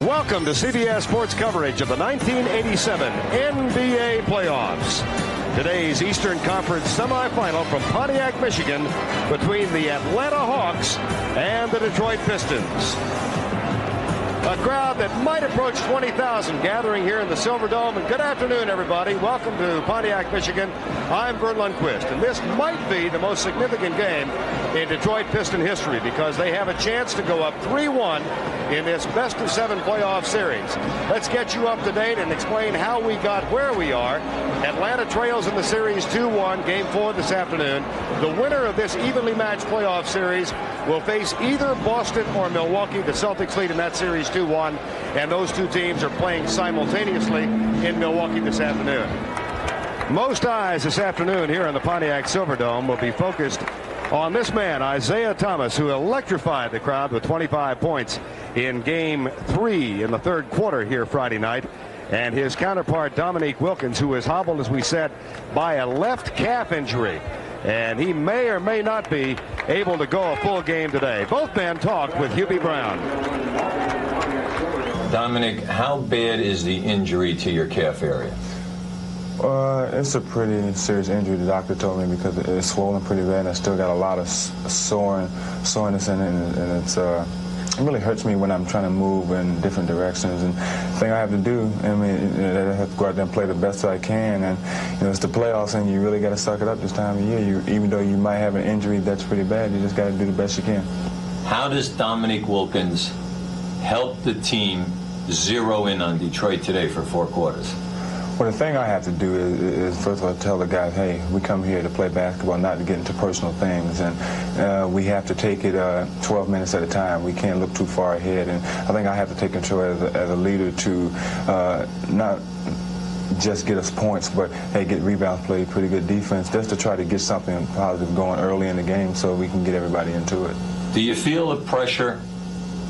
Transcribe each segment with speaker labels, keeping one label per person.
Speaker 1: Welcome to CBS Sports coverage of the 1987 NBA playoffs. Today's Eastern Conference semifinal from Pontiac, Michigan, between the Atlanta Hawks and the Detroit Pistons. A crowd that might approach 20,000 gathering here in the Silver Dome. And good afternoon, everybody. Welcome to Pontiac, Michigan. I'm Vern Lundquist, and this might be the most significant game in Detroit Piston history because they have a chance to go up 3-1 in this best-of-7 playoff series. Let's get you up to date and explain how we got where we are. Atlanta trails in the series 2-1, Game 4 this afternoon. The winner of this evenly matched playoff series will face either Boston or Milwaukee. The Celtics lead in that series 2-1, and those two teams are playing simultaneously in Milwaukee this afternoon. Most eyes this afternoon here in the Pontiac Silverdome will be focused on this man, Isaiah Thomas, who electrified the crowd with 25 points in Game 3 in the third quarter here Friday night. And his counterpart, Dominique Wilkins, who is hobbled, as we said, by a left calf injury. And he may or may not be able to go a full game today. Both men talked with Hubie Brown.
Speaker 2: Dominic, how bad is the injury to your calf area?
Speaker 3: It's a pretty serious injury, the doctor told me, because it's swollen pretty bad, and I still got a lot of soreness in it, and it really hurts me when I'm trying to move in different directions. And the thing I have to do, I have to go out there and play the best I can. And it's the playoffs, and you really got to suck it up this time of year. Even though you might have an injury that's pretty bad, you just got to do the best you can. How
Speaker 2: does Dominique Wilkins help the team zero in on Detroit today for 4 quarters?
Speaker 3: Well, the thing I have to do is first of all, tell the guys, hey, we come here to play basketball, not to get into personal things. And we have to take it 12 minutes at a time. We can't look too far ahead. And I think I have to take control as a leader to not just get us points, but, hey, get rebounds, play pretty good defense, just to try to get something positive going early in the game so we can get everybody into it.
Speaker 2: Do you feel the pressure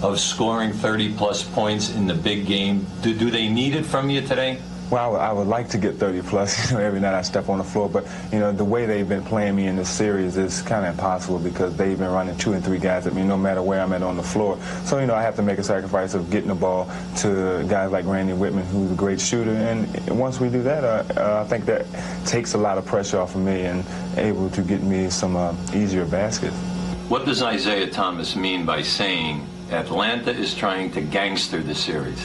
Speaker 2: of scoring 30-plus points in the big game? Do they need it from you today?
Speaker 3: Well, I would like to get 30-plus every night I step on the floor, but the way they've been playing me in this series is kind of impossible because they've been running 2 and 3 guys at me no matter where I'm at on the floor. So I have to make a sacrifice of getting the ball to guys like Randy Whitman, who's a great shooter, and once we do that, I think that takes a lot of pressure off of me and able to get me some easier baskets.
Speaker 2: What does Isaiah Thomas mean by saying Atlanta is trying to gangster the series?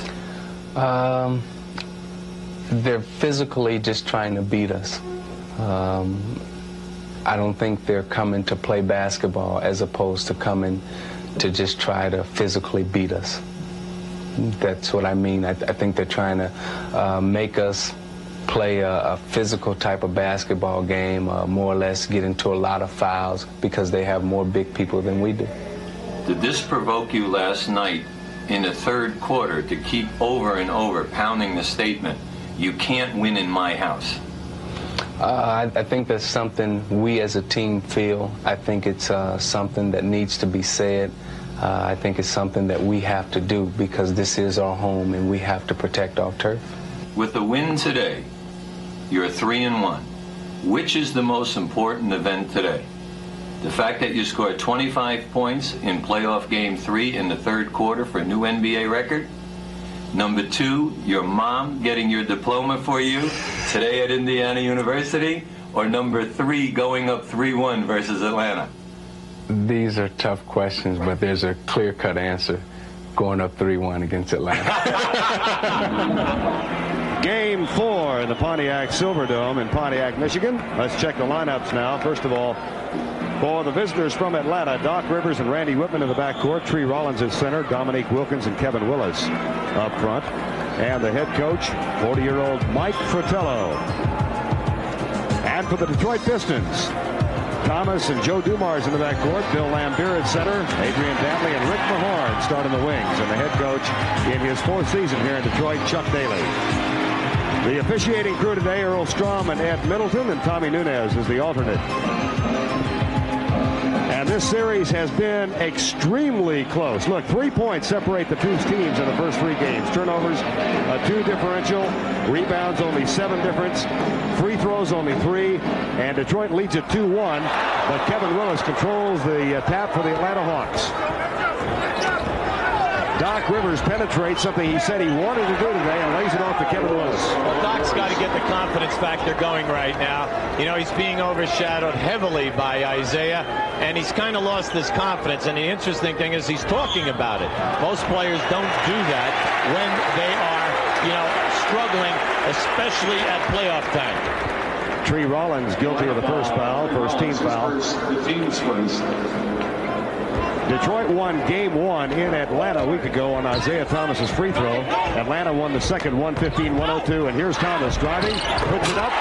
Speaker 4: They're physically just trying to beat us. I don't think they're coming to play basketball as opposed to coming to just try to physically beat us. That's what I mean. I think they're trying to make us play a physical type of basketball game, more or less get into a lot of fouls because they have more big people than we do.
Speaker 2: Did this provoke you last night in the third quarter to keep over and over pounding the statement, you can't win in my house?
Speaker 4: I think that's something we as a team feel. I think it's something that needs to be said. I think it's something that we have to do because this is our home and we have to protect our turf.
Speaker 2: With the win today, you're 3-1. Which is the most important event today? The fact that you scored 25 points in playoff Game 3 in the third quarter for a new NBA record? Number 2, your mom getting your diploma for you today at Indiana University? Or number 3, going up 3-1 versus Atlanta?
Speaker 4: These are tough questions, but there's a clear-cut answer. Going up 3-1 against Atlanta.
Speaker 1: Game 4 in the Pontiac Silverdome in Pontiac, Michigan. Let's check the lineups now. First of all, for the visitors from Atlanta, Doc Rivers and Randy Whitman in the backcourt. Tree Rollins at center. Dominique Wilkins and Kevin Willis up front. And the head coach, 40-year-old Mike Fratello. And for the Detroit Pistons, Thomas and Joe Dumars in the backcourt. Bill Laimbeer at center. Adrian Dantley and Rick Mahorn start in the wings. And the head coach in his 4th season here in Detroit, Chuck Daly. The officiating crew today, Earl Strom and Ed Middleton, and Tommy Nunez is the alternate. And this series has been extremely close. Look, 3 points separate the two teams in the first 3 games. Turnovers, a 2 differential. Rebounds, only 7 difference. Free throws, only 3. And Detroit leads at 2-1. But Kevin Willis controls the tap for the Atlanta Hawks. Doc Rivers penetrates something he said he wanted to do today and lays it off to Kevin Willis.
Speaker 5: Well, Doc's got to get the confidence factor going right now. You know, he's being overshadowed heavily by Isaiah, and he's kind of lost his confidence. And the interesting thing is he's talking about it. Most players don't do that when they are, you know, struggling, especially at playoff time.
Speaker 1: Tree Rollins guilty of the first foul, first team foul. Detroit won game 1 in Atlanta a week ago on Isaiah Thomas's free throw. Atlanta won the second 115-102, and here's Thomas driving, puts it up,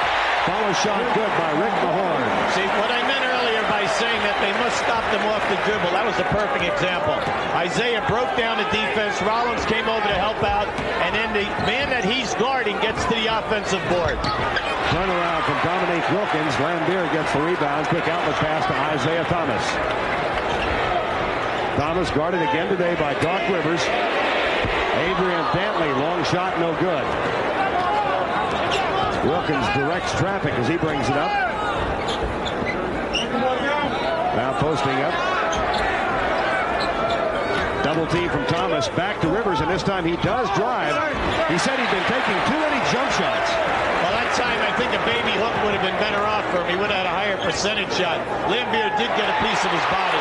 Speaker 1: follow shot good by Rick Mahorn.
Speaker 5: See, what I meant earlier by saying that they must stop them off the dribble, that was a perfect example. Isaiah broke down the defense, Rollins came over to help out, and then the man that he's guarding gets to the offensive board.
Speaker 1: Turnaround from Dominique Wilkins. Lambier gets the rebound. Quick outlet pass to Isaiah Thomas. Thomas guarded again today by Doc Rivers. Adrian Dantley, long shot, no good. Wilkins directs traffic as he brings it up. Now posting up. Double team from Thomas. Back to Rivers, and this time he does drive. He said he'd been taking too many jump shots.
Speaker 5: Well, that time I think a baby hook would have been better off for him. He would have had a higher percentage shot. Lambier did get a piece of his body.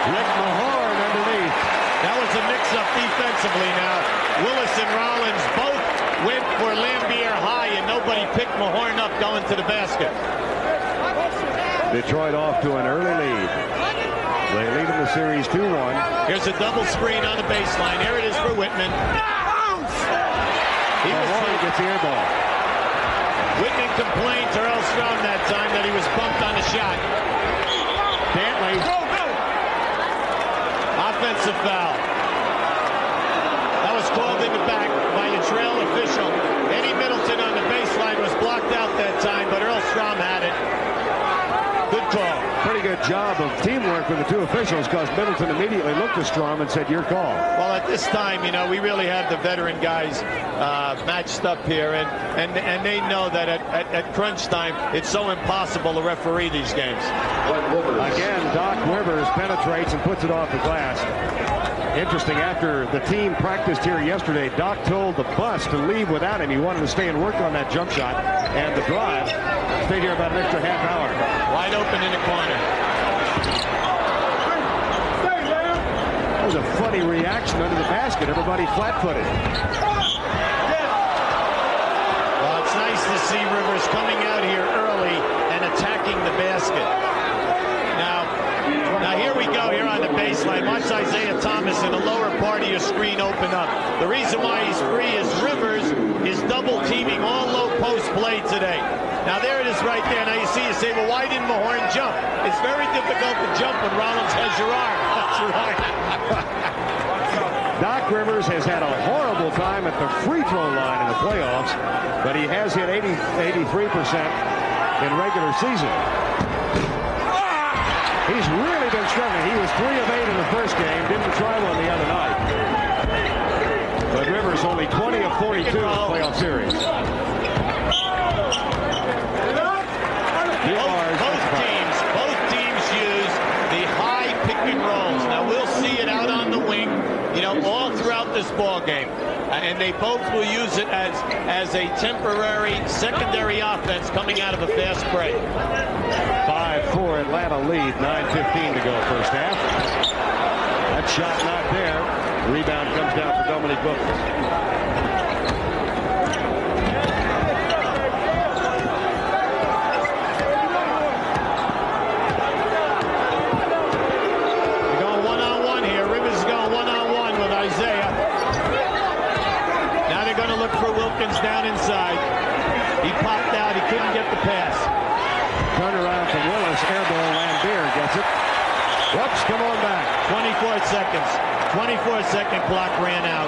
Speaker 1: Rick Mahorn underneath.
Speaker 5: That was a mix-up defensively now. Willis and Rollins both went for Lambier high, and nobody picked Mahorn up going to the basket.
Speaker 1: Detroit off to an early lead. They lead in the series 2-1.
Speaker 5: Here's a double screen on the baseline. There it is for Whitman.
Speaker 1: Mahorn gets the air ball.
Speaker 5: Whitman complained to Earl Strom that time that he was bumped on the shot.
Speaker 1: Dantley.
Speaker 5: Offensive foul. That was called in the back by the trail official. Eddie Middleton on the baseline was blocked out that time, but Earl Strom had it. Good call.
Speaker 1: Pretty good job of teamwork with the two officials, because Middleton immediately looked at Strom and said, your call.
Speaker 5: Well, at this time, you know, we really have the veteran guys matched up here, and they know that at crunch time, it's so impossible to referee these games.
Speaker 1: Again, Doc Rivers penetrates and puts it off the glass. Interesting, after the team practiced here yesterday, Doc told the bus to leave without him. He wanted to stay and work on that jump shot, and the drive stayed here about an extra half hour.
Speaker 5: Wide open in the corner.
Speaker 1: That was a funny reaction under the basket. Everybody flat-footed.
Speaker 5: Well, it's nice to see Rivers coming out here early and attacking the basket. Now here we go here on the baseline. Watch Isaiah Thomas in the lower part of your screen open up. The reason why he's free is Rivers is double teaming all low post play today. Now there it is right there. Now you say, well, why didn't Mahorn jump? It's very difficult to jump when Rollins has your arm. That's right.
Speaker 1: Doc Rivers has had a horrible time at the free throw line in the playoffs, but he has hit 83% in regular season. He's really been struggling. He was 3 of 8 in the first game. Didn't try one the other night. But Rivers only 20 of 42 in the playoff series.
Speaker 5: Both teams use the high pick and rolls. Now we'll see it out on the wing, you know, all throughout this ball game. And they both will use it as a temporary secondary offense coming out of a fast break.
Speaker 1: 5-4 Atlanta lead, 9:15 to go first half. That shot not there. Rebound comes down for Dominique Wilkins.
Speaker 5: They're going one-on-one here. Rivers is going one-on-one with Isaiah. Now they're going to look for Wilkins down inside. He popped out. He couldn't get the pass.
Speaker 1: Turnaround from Willis. Air ball. Lambier gets it. Whoops, come on back.
Speaker 5: 24 seconds. 24-second clock ran out.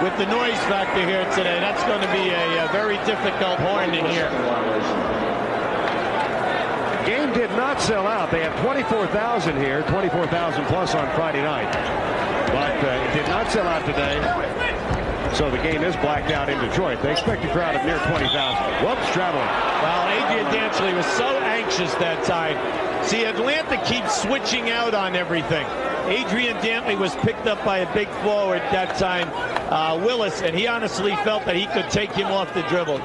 Speaker 5: With the noise factor here today, that's going to be a very difficult horn to hear.
Speaker 1: Game did not sell out. They had 24,000 here, 24,000 plus on Friday night. But it did not sell out today. So the game is blacked out in Detroit. They expect a crowd of near 20,000. Whoops, traveling.
Speaker 5: Well, Adrian Dantley was so anxious that time. See, Atlanta keeps switching out on everything. Adrian Dantley was picked up by a big forward that time, Willis, and he honestly felt that he could take him off the dribble.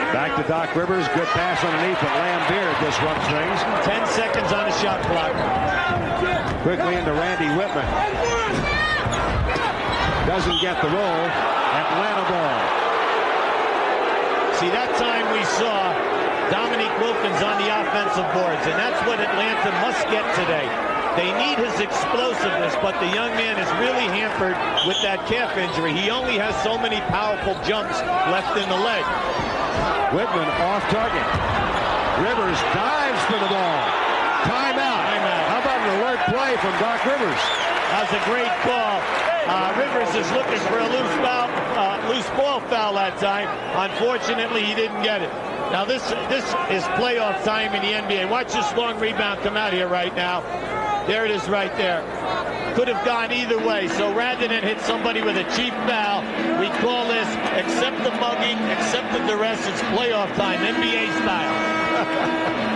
Speaker 1: Back to Doc Rivers. Good pass underneath, but Lambeer disrupts things.
Speaker 5: 10 seconds on the shot clock.
Speaker 1: Quickly into Randy Whitman. Doesn't get the roll. Atlanta ball.
Speaker 5: See, that time we saw Dominique Wilkins on the offensive boards, and that's what Atlanta must get today. They need his explosiveness, but the young man is really hampered with that calf injury. He only has so many powerful jumps left in the leg.
Speaker 1: Whitman off target. Rivers dives for the ball. Timeout. How about an alert play from Doc Rivers?
Speaker 5: That's a great call. Rivers is looking for a loose ball foul that time. Unfortunately, he didn't get it. Now this is playoff time in the NBA. Watch this long rebound come out here right now. There it is right there. Could have gone either way. So rather than hit somebody with a cheap foul, we call this accept the mugging, accept the duress. It's playoff time, NBA style.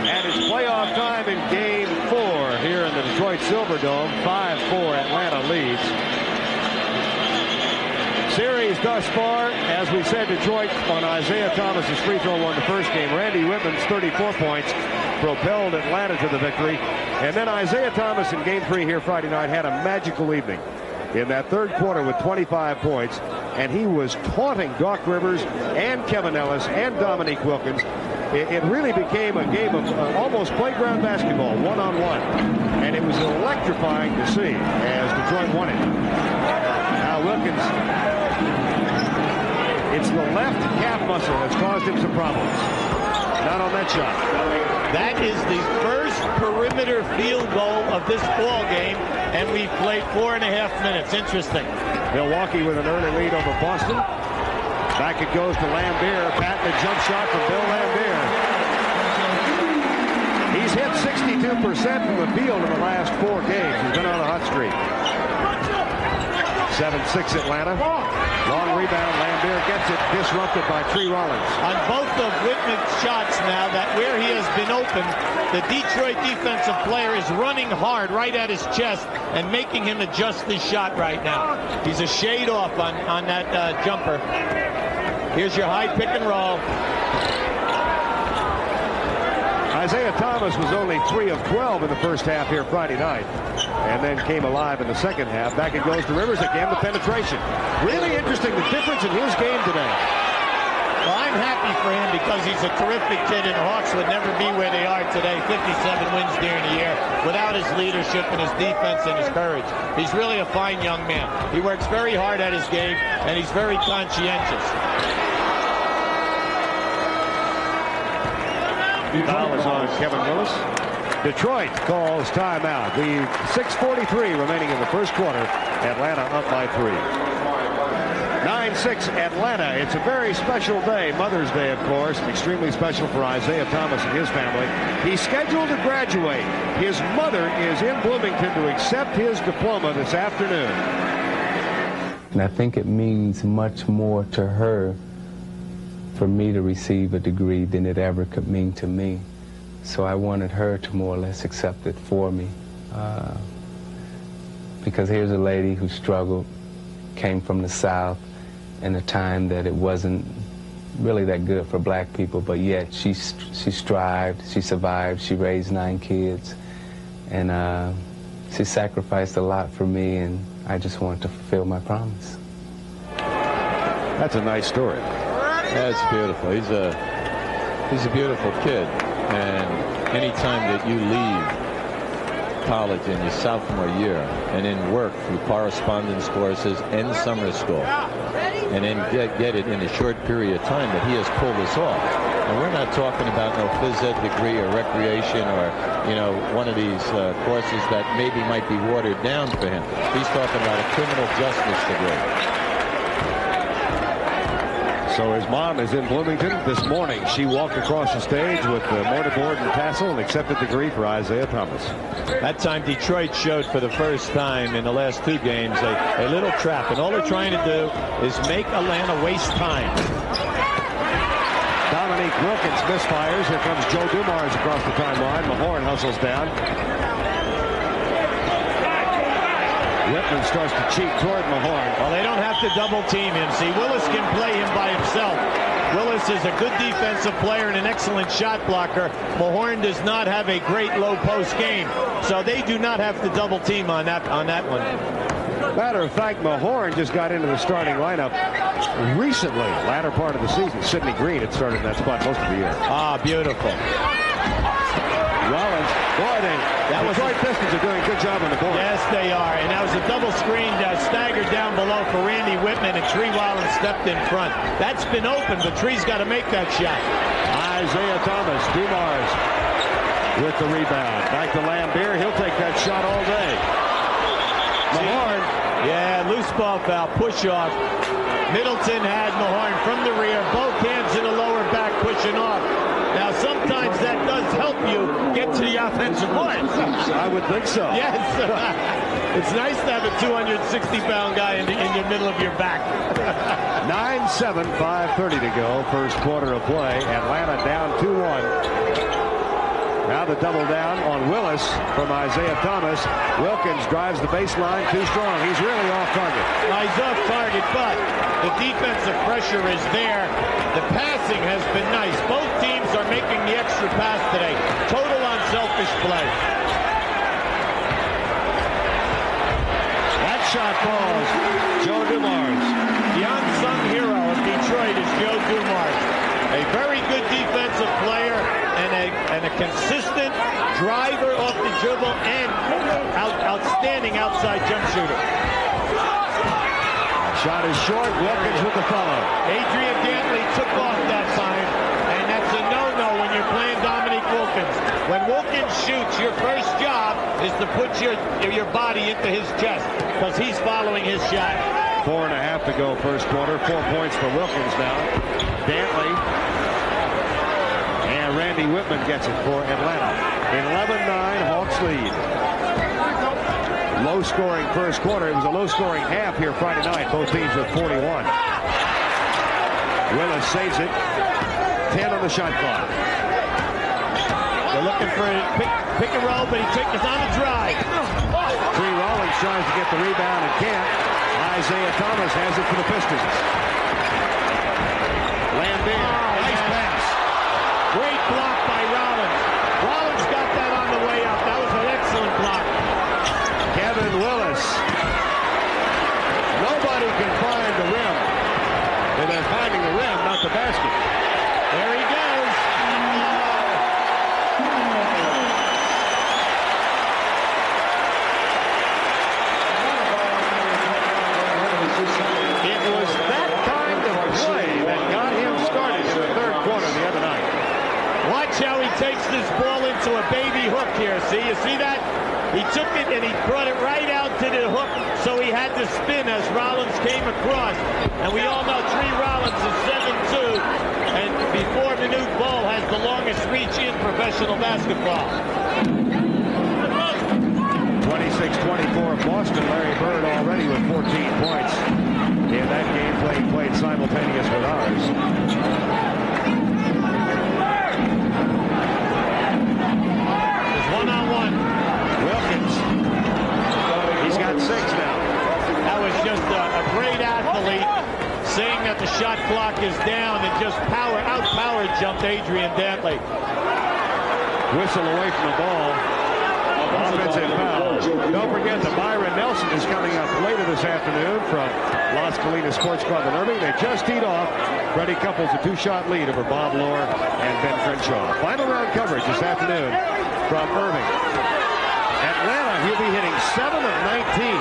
Speaker 1: And it's playoff time in Game 4 here in the Detroit Silverdome. 5-4 Atlanta leads. Series thus far, as we said, Detroit on Isaiah Thomas's free throw won the first game. Randy Whitman's 34 points propelled Atlanta to the victory. And then Isaiah Thomas in Game 3 here Friday night had a magical evening in that third quarter with 25 points. And he was taunting Doc Rivers and Kevin Ellis and Dominique Wilkins. It really became a game of almost playground basketball, one-on-one. And it was electrifying to see as Detroit won it. Now Wilkins, it's the left calf muscle that's caused him some problems. Not on that shot.
Speaker 5: That is the first perimeter field goal of this ball game, and we've played 4.5 minutes. Interesting.
Speaker 1: Milwaukee with an early lead over Boston. Back it goes to Lambeer. Patting a jump shot from Bill Lambeer. He's hit 62% from the field in the last 4 games. He's been on a hot streak. 7-6 Atlanta. Long rebound. Lambeer gets it. Disrupted by Tree Rollins.
Speaker 5: On both of Whitman's shots now, that where he has been open, the Detroit defensive player is running hard right at his chest and making him adjust his shot right now. He's a shade off on that jumper. Here's your high pick and roll.
Speaker 1: Isaiah Thomas was only 3 of 12 in the first half here Friday night, and then came alive in the second half. Back it goes to Rivers again, the penetration. Really interesting, the difference in his game today.
Speaker 5: Well, I'm happy for him because he's a terrific kid, and the Hawks would never be where they are today, 57 wins during the year, without his leadership and his defense and his courage. He's really a fine young man. He works very hard at his game, and he's very conscientious.
Speaker 1: Foul is on Kevin Willis. Detroit calls timeout. The 6:43 remaining in the first quarter. Atlanta up by 3. 9-6 Atlanta. It's a very special day. Mother's Day, of course. Extremely special for Isaiah Thomas and his family. He's scheduled to graduate. His mother is in Bloomington to accept his diploma this afternoon.
Speaker 4: And I think it means much more to her for me to receive a degree than it ever could mean to me. So I wanted her to more or less accept it for me. Because here's a lady who struggled, came from the South in a time that it wasn't really that good for black people, but yet she strived, she survived, she raised 9 kids, and she sacrificed a lot for me, and I just want to fulfill my promise.
Speaker 1: That's a nice story.
Speaker 6: That's beautiful. He's a beautiful kid, and anytime that you leave college in your sophomore year and then work through correspondence courses and summer school and then get it in a short period of time, that he has pulled this off. And we're not talking about no phys ed degree or recreation or, you know, one of these courses that maybe might be watered down for him. He's talking about a criminal justice degree.
Speaker 1: So his mom is in Bloomington this morning. She walked across the stage with the mortarboard and tassel and accepted the degree for Isaiah Thomas.
Speaker 5: That time Detroit showed for the first time in the last 2 games a little trap, and all they're trying to do is make Atlanta waste time.
Speaker 1: Dominique Wilkins misfires. Here comes Joe Dumars across the timeline. Mahorn hustles down. Whitman starts to cheat toward Mahorn.
Speaker 5: Well, they don't have to double team him. See, Willis can play him by himself. Willis is a good defensive player and an excellent shot blocker. Mahorn does not have a great low post game, so they do not have to double team on that one.
Speaker 1: Matter of fact, Mahorn just got into the starting lineup recently, latter part of the season. Sidney Green had started in that spot most of the year.
Speaker 5: Ah, beautiful.
Speaker 1: Rollins, boy, Detroit Pistons are doing a good job on the board.
Speaker 5: Yes, they are. And that was a double screen staggered down below for Randy Whitman, and Tree Rollins stepped in front. That's been open, but Tree's got to make that shot.
Speaker 1: Isaiah Thomas, Dumars with the rebound. Back to Lambeer. He'll take that shot all day. Mahorn.
Speaker 5: Yeah, loose ball foul, push off. Middleton had Mahorn from the rear, both hands in the lower back, pushing off. Now, sometimes that does help you get to the offensive boards.
Speaker 1: I would think so.
Speaker 5: Yes. It's nice to have a 260-pound guy in the middle of your back.
Speaker 1: 9-7, 5:30 to go. First quarter of play. Atlanta down 2-1. Now the double down on Willis from Isaiah Thomas. Wilkins drives the baseline too strong. He's really off target.
Speaker 5: Well, he's off target, but the defensive pressure is there. The passing has been nice. Both teams are making the extra pass today. Total unselfish play.
Speaker 1: That shot falls. Joe Dumars.
Speaker 5: The unsung hero of Detroit is Joe Dumars. A very good defensive player and a consistent driver off the dribble and outstanding outside jump shooter.
Speaker 1: Shot is short. Wilkins with the follow.
Speaker 5: Adrian Dantley took off that time, and that's a no-no when you're playing Dominique Wilkins. When Wilkins shoots, your first job is to put your body into his chest because he's following his shot.
Speaker 1: 4.5 to go first quarter. 4 points for Wilkins now. Dantley. And Randy Whitman gets it for Atlanta. 11-9, Hawks lead. Low-scoring first quarter. It was a low-scoring half here Friday night. Both teams with 41. Willis saves it. 10 on the shot clock.
Speaker 5: They're looking for a pick and roll, but he's on the drive.
Speaker 1: Tree Rollins tries to get the rebound and can't. Isaiah Thomas has it for the Pistons. Lambeer. Nice pass.
Speaker 5: Great block by Rollins. Rollins got that on the way up. That was an excellent block.
Speaker 1: Kevin Willis. Nobody can find the rim. And they're finding the rim, not the basket.
Speaker 5: There he goes.
Speaker 1: It was that kind of play that got him started in the third quarter the other night.
Speaker 5: Watch how he takes this ball into a baby hook here. See, you see that? He took it and he brought it right out to the hook, so he had to spin as Rollins came across. And we all know Tree Rollins is 7'2", and before Manute Bol has the longest reach in professional basketball.
Speaker 1: 26-24 Boston. Larry Bird already with 14 points in that game played simultaneous with ours.
Speaker 5: There's one-on-one.
Speaker 1: Wilkins. He's got 6 now.
Speaker 5: That was just a great athlete seeing that the shot clock is down and just outpowered jumped Adrian Dantley.
Speaker 1: Whistle away from the ball. Offensive foul. Don't forget that Byron Nelson is coming up later this afternoon from Las Colinas Sports Club in Irving. They just teed off. Freddie Couples a 2-shot lead over Bob Lohr and Ben Crenshaw. Final round coverage this afternoon from Irving. Atlanta, he'll be hitting 7 of 19.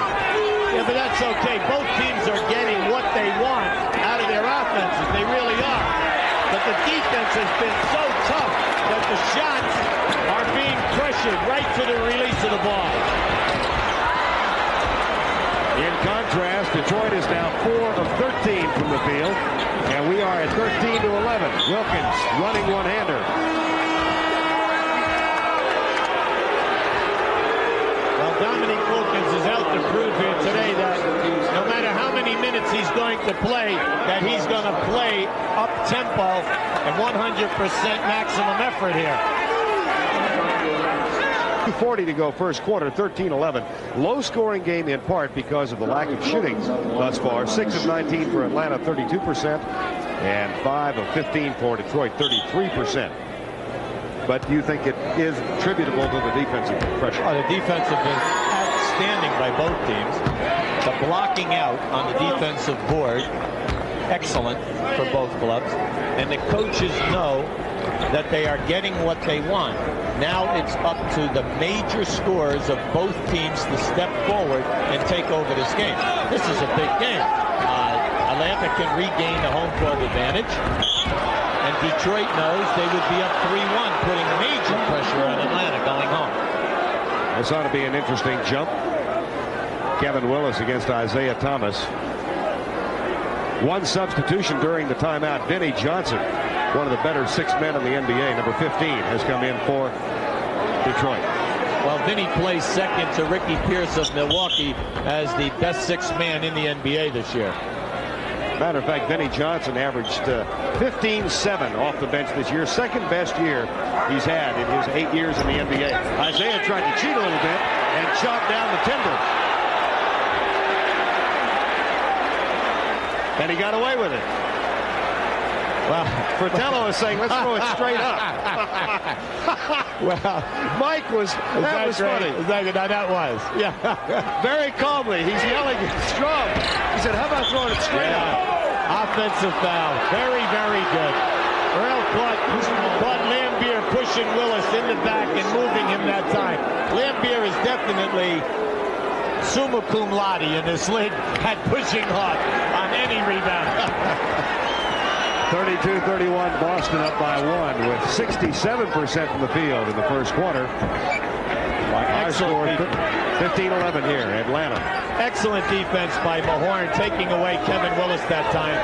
Speaker 5: Yeah, but that's okay. Both teams are getting what they want out of their offenses. They really are. But the defense has been so tough that the shots are being pressured right to the release of the ball.
Speaker 1: In contrast, Detroit is now 4 of 13 from the field, and we are at 13 to 11. Wilkins running one-hander.
Speaker 5: Well, Dominique Wilkins is out to prove here today that no matter how many minutes he's going to play, that he's going to play up-tempo and 100% maximum effort here.
Speaker 1: 2:40 to go first quarter, 13-11. Low-scoring game in part because of the lack of shooting thus far. 6 of 19 for Atlanta, 32%, and 5 of 15 for Detroit, 33%. But do you think it is attributable to the defensive pressure?
Speaker 5: Oh, the defensive is outstanding by both teams. The blocking out on the defensive board, excellent for both clubs. And the coaches know that they are getting what they want. Now it's up to the major scorers of both teams to step forward and take over this game. This is a big game. Atlanta can regain the home court advantage. And Detroit knows they would be up 3-1, putting major pressure on Atlanta going home.
Speaker 1: This ought to be an interesting jump. Kevin Willis against Isaiah Thomas. One substitution during the timeout. Vinnie Johnson, one of the better 6 men in the NBA, number 15, has come in for Detroit.
Speaker 5: Well, Vinnie plays second to Ricky Pierce of Milwaukee as the best 6th man in the NBA this year.
Speaker 1: Matter of fact, Vinnie Johnson averaged 15-7 off the bench this year. Second best year he's had in his 8 years in the NBA. Isaiah tried to cheat a little bit and chopped down the timber. And he got away with it. Well, Fratello is saying, let's throw it straight up.
Speaker 5: Well,
Speaker 1: Mike was, that was funny.
Speaker 5: That was, yeah.
Speaker 1: Very calmly, he's yelling at Strom. He said, how about throwing it straight up?
Speaker 5: Offensive foul. Very, very good. Earl caught Lambier pushing Willis in the back and moving him that time. Lambier is definitely summa cum laude in this league at pushing hard on any rebound.
Speaker 1: 32-31, Boston up by 1 with 67% from the field in the first quarter. Our score 15-11 here, Atlanta.
Speaker 5: Excellent defense by Mahorn, taking away Kevin Willis that time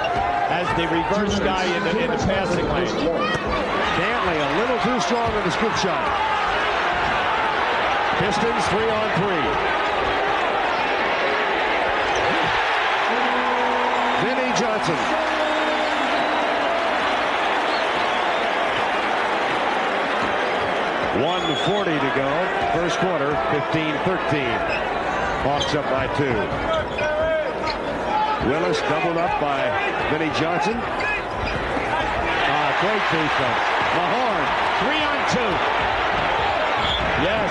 Speaker 5: as the reverse guy in the passing lane.
Speaker 1: Dantley a little too strong on the scoop shot. Pistons 3-on-3. Vinnie Johnson. .140 to go. First quarter, 15-13. Hawks up by 2. Willis doubled up by Vinnie Johnson. Great defense. Mahorn,
Speaker 5: 3-on-2. Yes.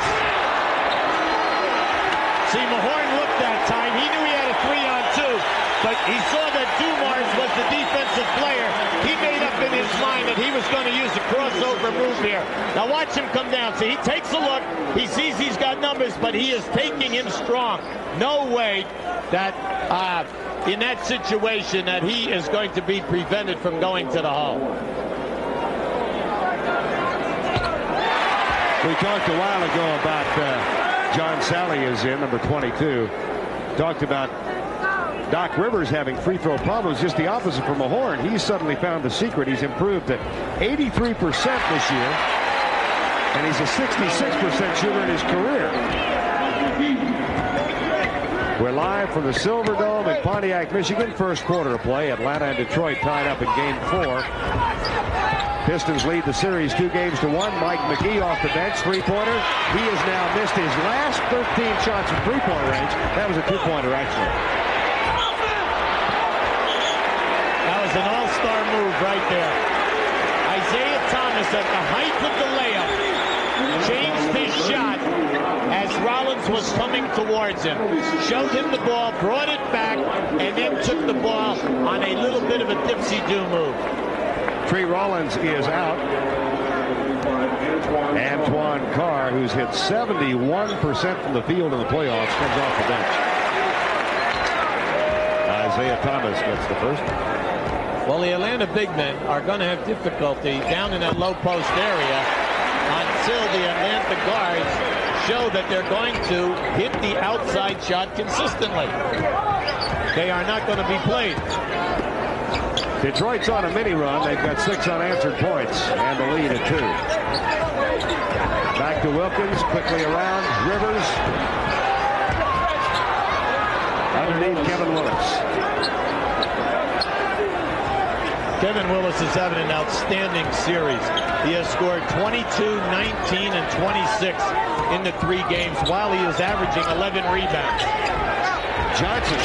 Speaker 5: See, Mahorn looked that time. He knew he had a 3-on-2, but he saw that Dumars was the defensive player. He made up in his mind that he was going to use a crossover move here. Now watch him come down. See, he takes a look. He sees he's got numbers, but he is taking him strong. No way that in that situation that he is going to be prevented from going to the hole.
Speaker 1: We talked a while ago about John Sally is in, number 22. Talked about Doc Rivers having free throw problems. Just the opposite for Mahorn. He's suddenly found the secret. He's improved to 83% this year. And he's a 66% shooter in his career. We're live from the Silver Dome in Pontiac, Michigan. First quarter of play. Atlanta and Detroit tied up in game 4. Pistons lead the series 2-1. Mike McGee off the bench, three-pointer. He has now missed his last 13 shots from three-point range. That was a two-pointer, actually.
Speaker 5: That was an all-star move right there. Isaiah Thomas at the height of the layup changed his shot as Rollins was coming towards him. Showed him the ball, brought it back, and then took the ball on a little bit of a dipsy-do move.
Speaker 1: Tree Rollins is out. Antoine Carr, who's hit 71% from the field in the playoffs, comes off the bench. Isaiah Thomas gets the first.
Speaker 5: Well, the Atlanta big men are going to have difficulty down in that low post area until the Atlanta guards show that they're going to hit the outside shot consistently. They are not going to be played.
Speaker 1: Detroit's on a mini run. They've got 6 unanswered points and the lead at 2. Back to Wilkins, quickly around. Rivers. Underneath Kevin Willis.
Speaker 5: Kevin Willis is having an outstanding series. He has scored 22, 19, and 26 in the 3 games, while he is averaging 11 rebounds.
Speaker 1: Johnson.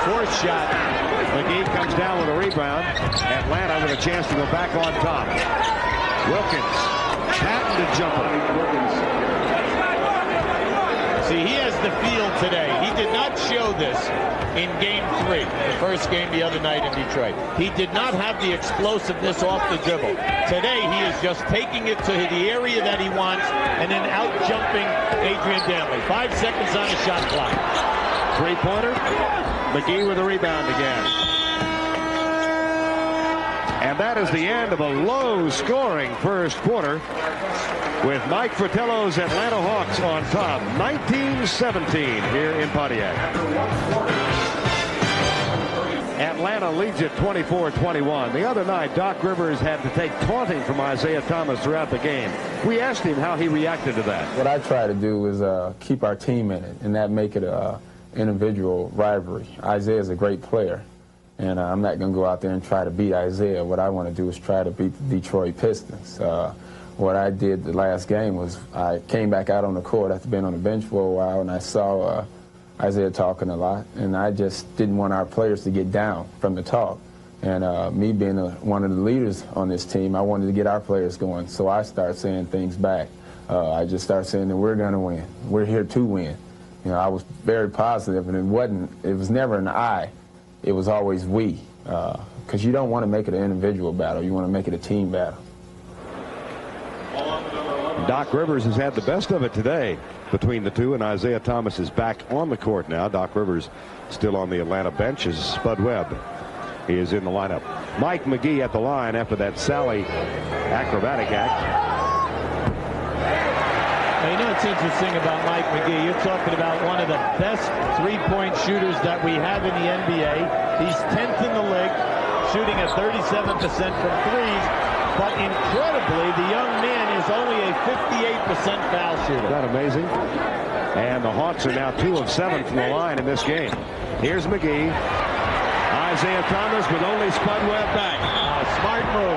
Speaker 5: Fourth shot.
Speaker 1: McGee comes down with a rebound. Atlanta with a chance to go back on top. Wilkins. Patented jumper.
Speaker 5: See, he has the feel today. He did not show this in Game 3, the first game the other night in Detroit. He did not have the explosiveness off the dribble. Today, he is just taking it to the area that he wants and then out-jumping Adrian Dantley. 5 seconds on the shot clock.
Speaker 1: Three-pointer. McGee with a rebound again. And that is the end of a low-scoring first quarter, with Mike Fratello's Atlanta Hawks on top, 19-17 here in Pontiac. Atlanta leads it 24-21. The other night, Doc Rivers had to take taunting from Isaiah Thomas throughout the game. We asked him how he reacted to that.
Speaker 4: What I try to do is keep our team in it and not make it a individual rivalry. Isaiah's a great player, and I'm not going to go out there and try to beat Isaiah. What I want to do is try to beat the Detroit Pistons. What I did the last game was I came back out on the court after being on the bench for a while, and I saw Isaiah talking a lot, and I just didn't want our players to get down from the talk. And me being one of the leaders on this team, I wanted to get our players going, so I started saying things back. I just started saying that we're going to win. We're here to win. You know, I was very positive, and it was never an I. It was always we, because you don't want to make it an individual battle. You want to make it a team battle.
Speaker 1: Doc Rivers has had the best of it today between the two, and Isaiah Thomas is back on the court now. Doc Rivers still on the Atlanta bench as Spud Webb is in the lineup. Mike McGee at the line after that Sally acrobatic act.
Speaker 5: Now, you know what's interesting about Mike McGee? You're talking about one of the best three-point shooters that we have in the NBA. He's 10th in the league, shooting at 37% from threes. But incredibly, the young man is only a 58% foul shooter.
Speaker 1: Isn't that amazing? And the Hawks are now 2 of 7 from the line in this game. Here's McGee. Isaiah Thomas with only Spud Webb back.
Speaker 5: Smart move.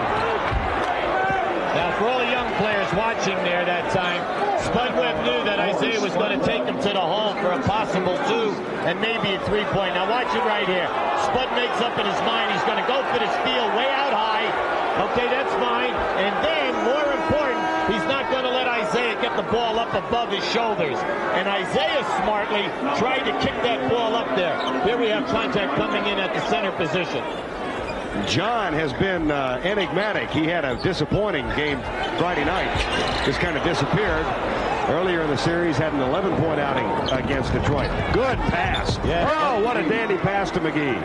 Speaker 5: Now, for all the young players watching there that time, Spud Webb knew that Isaiah was going to take him to the hole for a possible 2 and maybe a 3-point. Now, watch it right here. Spud makes up in his mind he's going to go for the steal way out high. Okay, that's fine. And then, more important, he's not going to let Isaiah get the ball up above his shoulders. And Isaiah smartly tried to kick that ball up there. Here we have contact coming in at the center position.
Speaker 1: John has been enigmatic. He had a disappointing game Friday night. Just kind of disappeared. Earlier in the series, had an 11-point outing against Detroit. Good pass.
Speaker 5: Yeah.
Speaker 1: Oh, what a dandy pass to McGee.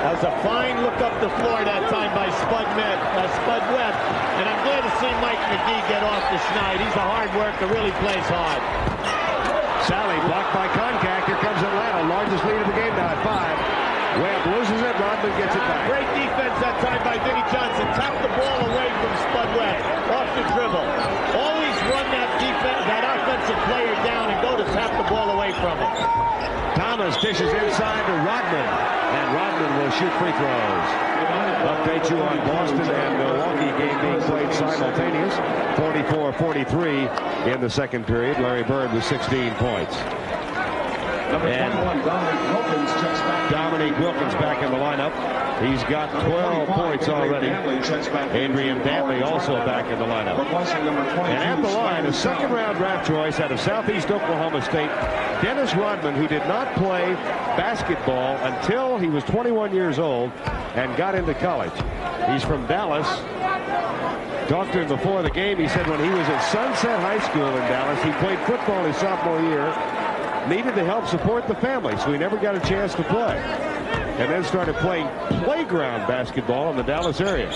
Speaker 5: That was a fine look up the floor that time by Spud Webb. And I'm glad to see Mike McGee get off the schneid. He's a hard worker, really plays hard.
Speaker 1: Sally blocked by Concact. Here comes Atlanta. Largest lead of the game now at 5. Webb loses it. Rodman gets it back.
Speaker 5: Great defense that time by Vinnie Johnson. Tapped the ball away from Spud Webb. Off the dribble. Always run that offensive player down and go to tap the ball away from him.
Speaker 1: Thomas dishes inside to Rodman. And Rodman will shoot free throws. Update you on Boston and Milwaukee game being played simultaneous. 44-43 in the second period. Larry Bird with 16 points. And Dominique Wilkins back in the lineup. He's got 12 points already. Adrian Dantley also back in the lineup. And at the line, a second-round draft choice out of Southeast Oklahoma State, Dennis Rodman, who did not play basketball until he was 21 years old and got into college. He's from Dallas. Talked to him before the game. He said when he was at Sunset High School in Dallas, he played football his sophomore year, needed to help support the family, so he never got a chance to play. And then started playing playground basketball in the Dallas area.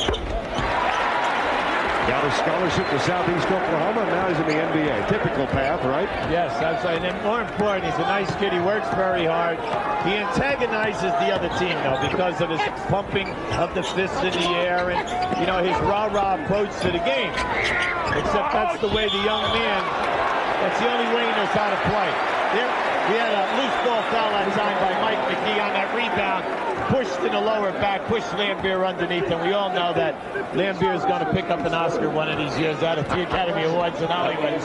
Speaker 1: Got a scholarship to Southeast Oklahoma, and now he's in the NBA. Typical path, right?
Speaker 5: Yes, absolutely. And then more important, he's a nice kid. He works very hard. He antagonizes the other team, though, because of his pumping of the fists in the air and, you know, his rah-rah approach to the game. Except that's the way the young man, that's the only way he knows how to play. There, we had a loose ball foul that time by Mike McGee on that rebound. Pushed in the lower back, pushed Lambier underneath, and we all know that Lambier is going to pick up an Oscar one of these years out of the Academy Awards in Hollywood.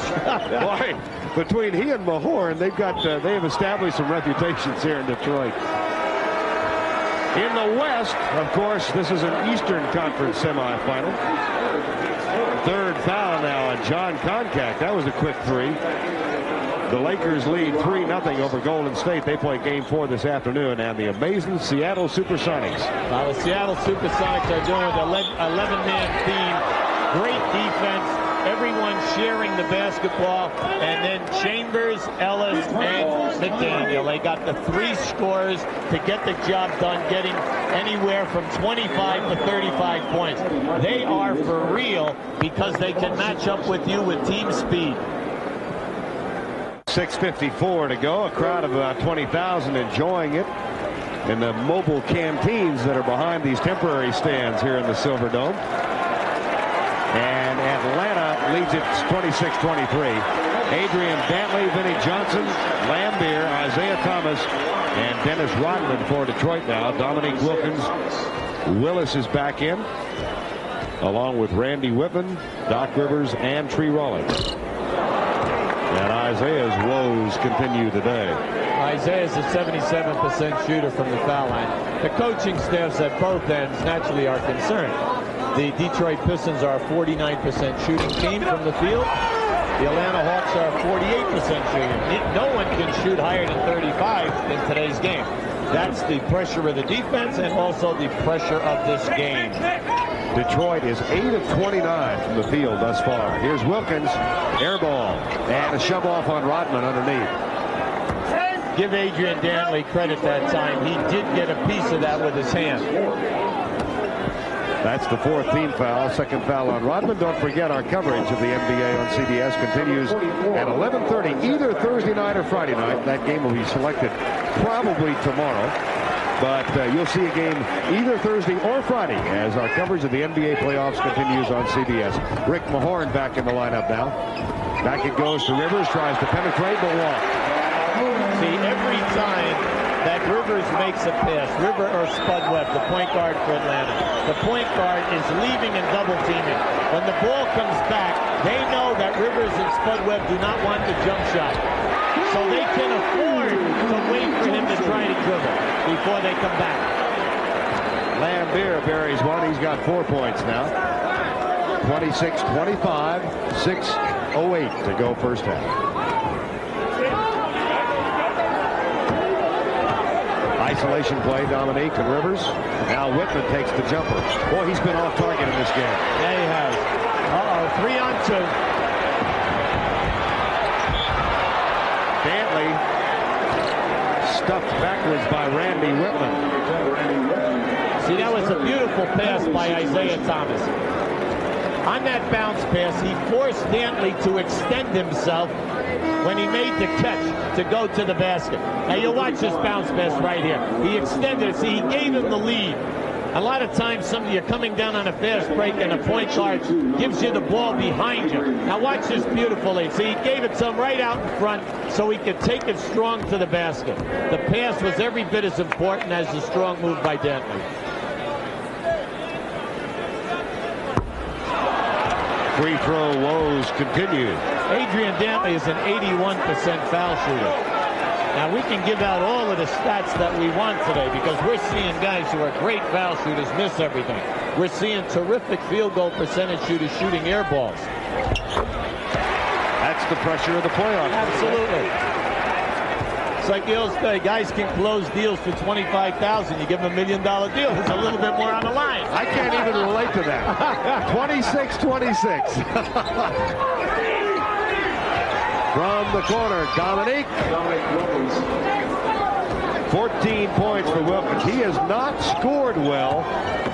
Speaker 1: Boy, between he and Mahorn, they have established some reputations here in Detroit. In the West, of course, this is an Eastern Conference semifinal. Third foul now on John Koncak. That was a quick three. The Lakers lead 3-0 over Golden State. They play Game 4 this afternoon, and the amazing Seattle Supersonics.
Speaker 5: Well, the Seattle Supersonics are doing the 11-man theme. Great defense. Everyone sharing the basketball. And then Chambers, Ellis, and McDaniel. They got the 3 scorers to get the job done, getting anywhere from 25 to 35 points. They are for real because they can match up with you with team speed.
Speaker 1: 6:54 to go. A crowd of about 20,000 enjoying it in the mobile canteens that are behind these temporary stands here in the Silverdome. And Atlanta leads it 26-23. Adrian Dantley, Vinnie Johnson, Lambier, Isaiah Thomas, and Dennis Rodman for Detroit now. Dominique Wilkins. Willis is back in, along with Randy Whitman, Doc Rivers, and Tree Rawlings. And Isaiah's woes continue today.
Speaker 5: Isaiah's a 77% shooter from the foul line. The coaching staffs at both ends naturally are concerned. The Detroit Pistons are a 49% shooting team from the field. The Atlanta Hawks are 48% shooting. No one can shoot higher than 35 in today's game. That's the pressure of the defense and also the pressure of this game.
Speaker 1: Detroit is 8 of 29 from the field thus far. Here's Wilkins, air ball, and a shove off on Rodman underneath.
Speaker 5: Give Adrian Dantley credit that time. He did get a piece of that with his hand.
Speaker 1: That's the 4th team foul, 2nd foul on Rodman. Don't forget our coverage of the NBA on CBS continues at 11:30 either Thursday night or Friday night. That game will be selected probably tomorrow. But you'll see a game either Thursday or Friday as our coverage of the NBA playoffs continues on CBS. Rick Mahorn back in the lineup now. Back it goes to Rivers, tries to penetrate, but walk.
Speaker 5: See, every time that Rivers makes a pass, River or Spud Webb, the point guard for Atlanta, the point guard is leaving and double teaming. When the ball comes back, they know that Rivers and Spud Webb do not want the jump shot. So they can afford to wait for him to try to dribble before they come back.
Speaker 1: Lambier buries one. He's got 4 points now. 26-25, 6:08 to go first half. Isolation play, Dominique and Rivers. Now Whitman takes the jumper. Boy, he's been off target in this game.
Speaker 5: Yeah, he has. 3-on-2.
Speaker 1: Dantley stuffed backwards by Randy Whitman.
Speaker 5: See, that was a beautiful pass by Isaiah Thomas. On that bounce pass, he forced Dantley to extend himself when he made the catch to go to the basket. Now you'll watch this bounce pass right here. He extended it. See, he gave him the lead. A lot of times you're coming down on a fast break and a point guard gives you the ball behind you. Now watch this beautifully. See, he gave it to him right out in front so he could take it strong to the basket. The pass was every bit as important as the strong move by Dantley.
Speaker 1: Free throw woes continue.
Speaker 5: Adrian Dantley is an 81% foul shooter. Now, we can give out all of the stats that we want today because we're seeing guys who are great foul shooters miss everything. We're seeing terrific field goal percentage shooters shooting air balls.
Speaker 1: That's the pressure of the playoffs.
Speaker 5: Absolutely. It's like the old say, guys can close deals for $25,000. You give them $1 million deal, there's a little bit more on the line.
Speaker 1: I can't even relate to that. 26-26. From the corner, Dominique. 14 points for Wilkins. He has not scored well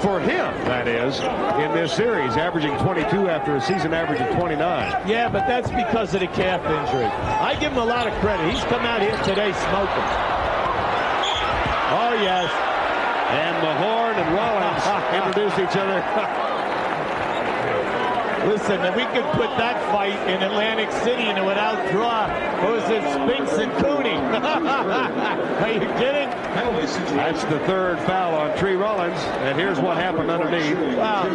Speaker 1: for him, that is, in this series, averaging 22 after a season average of 29.
Speaker 5: Yeah, but that's because of the calf injury. I give him a lot of credit. He's come out here today smoking. Oh, yes.
Speaker 1: And Mahorn and Rollins introduce each other.
Speaker 5: Listen, if we could put that fight in Atlantic City and without draw, what was it, Spinks and Cooney? Are you kidding?
Speaker 1: That's the third foul on Tree Rollins, and here's what happened underneath.
Speaker 5: Wow.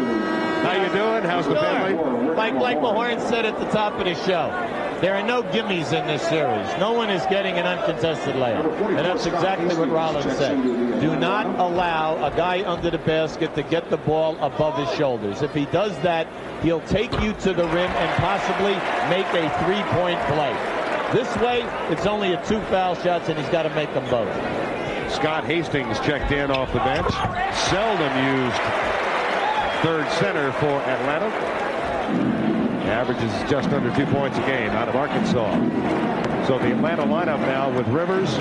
Speaker 1: How you doing? How's the family?
Speaker 5: Like Mahorn said at the top of the show, there are no gimmies in this series. No one is getting an uncontested layup. And that's exactly what Rollins said. Do not allow a guy under the basket to get the ball above his shoulders. If he does that, he'll take you to the rim and possibly make a three-point play. This way, it's only a 2 foul shots, and he's got to make them both.
Speaker 1: Scott Hastings checked in off the bench. Seldom used third center for Atlanta. Averages just under 2 points a game out of Arkansas. So the Atlanta lineup now with Rivers,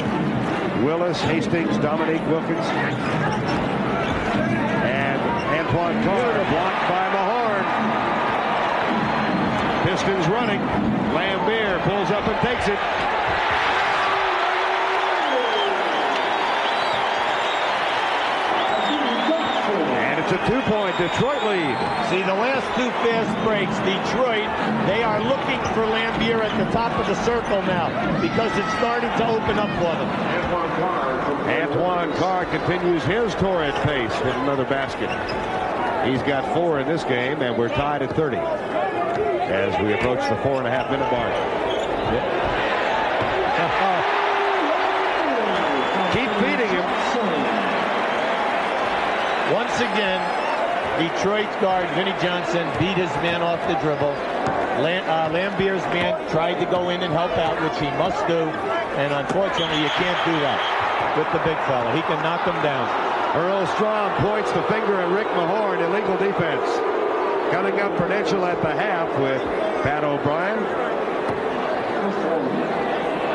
Speaker 1: Willis, Hastings, Dominique Wilkins, and Antoine Carter blocked by Mahorn. Pistons running. Lambier pulls up and takes it. It's a 2-point Detroit lead.
Speaker 5: See, the last 2 fast breaks, Detroit, they are looking for Lambier at the top of the circle now because it's starting to open up for them.
Speaker 1: Antoine Carr continues his torrid pace with another basket. He's got 4 in this game, and we're tied at 30 as we approach the 4.5-minute mark. Keep feeding him.
Speaker 5: Once again, Detroit guard Vinnie Johnson beat his man off the dribble. Lambier's man tried to go in and help out, which he must do, and unfortunately you can't do that with the big fella. He can knock him down.
Speaker 1: Earl Strom points the finger at Rick Mahorn. Illegal defense. Coming up Prudential at the half with Pat O'Brien.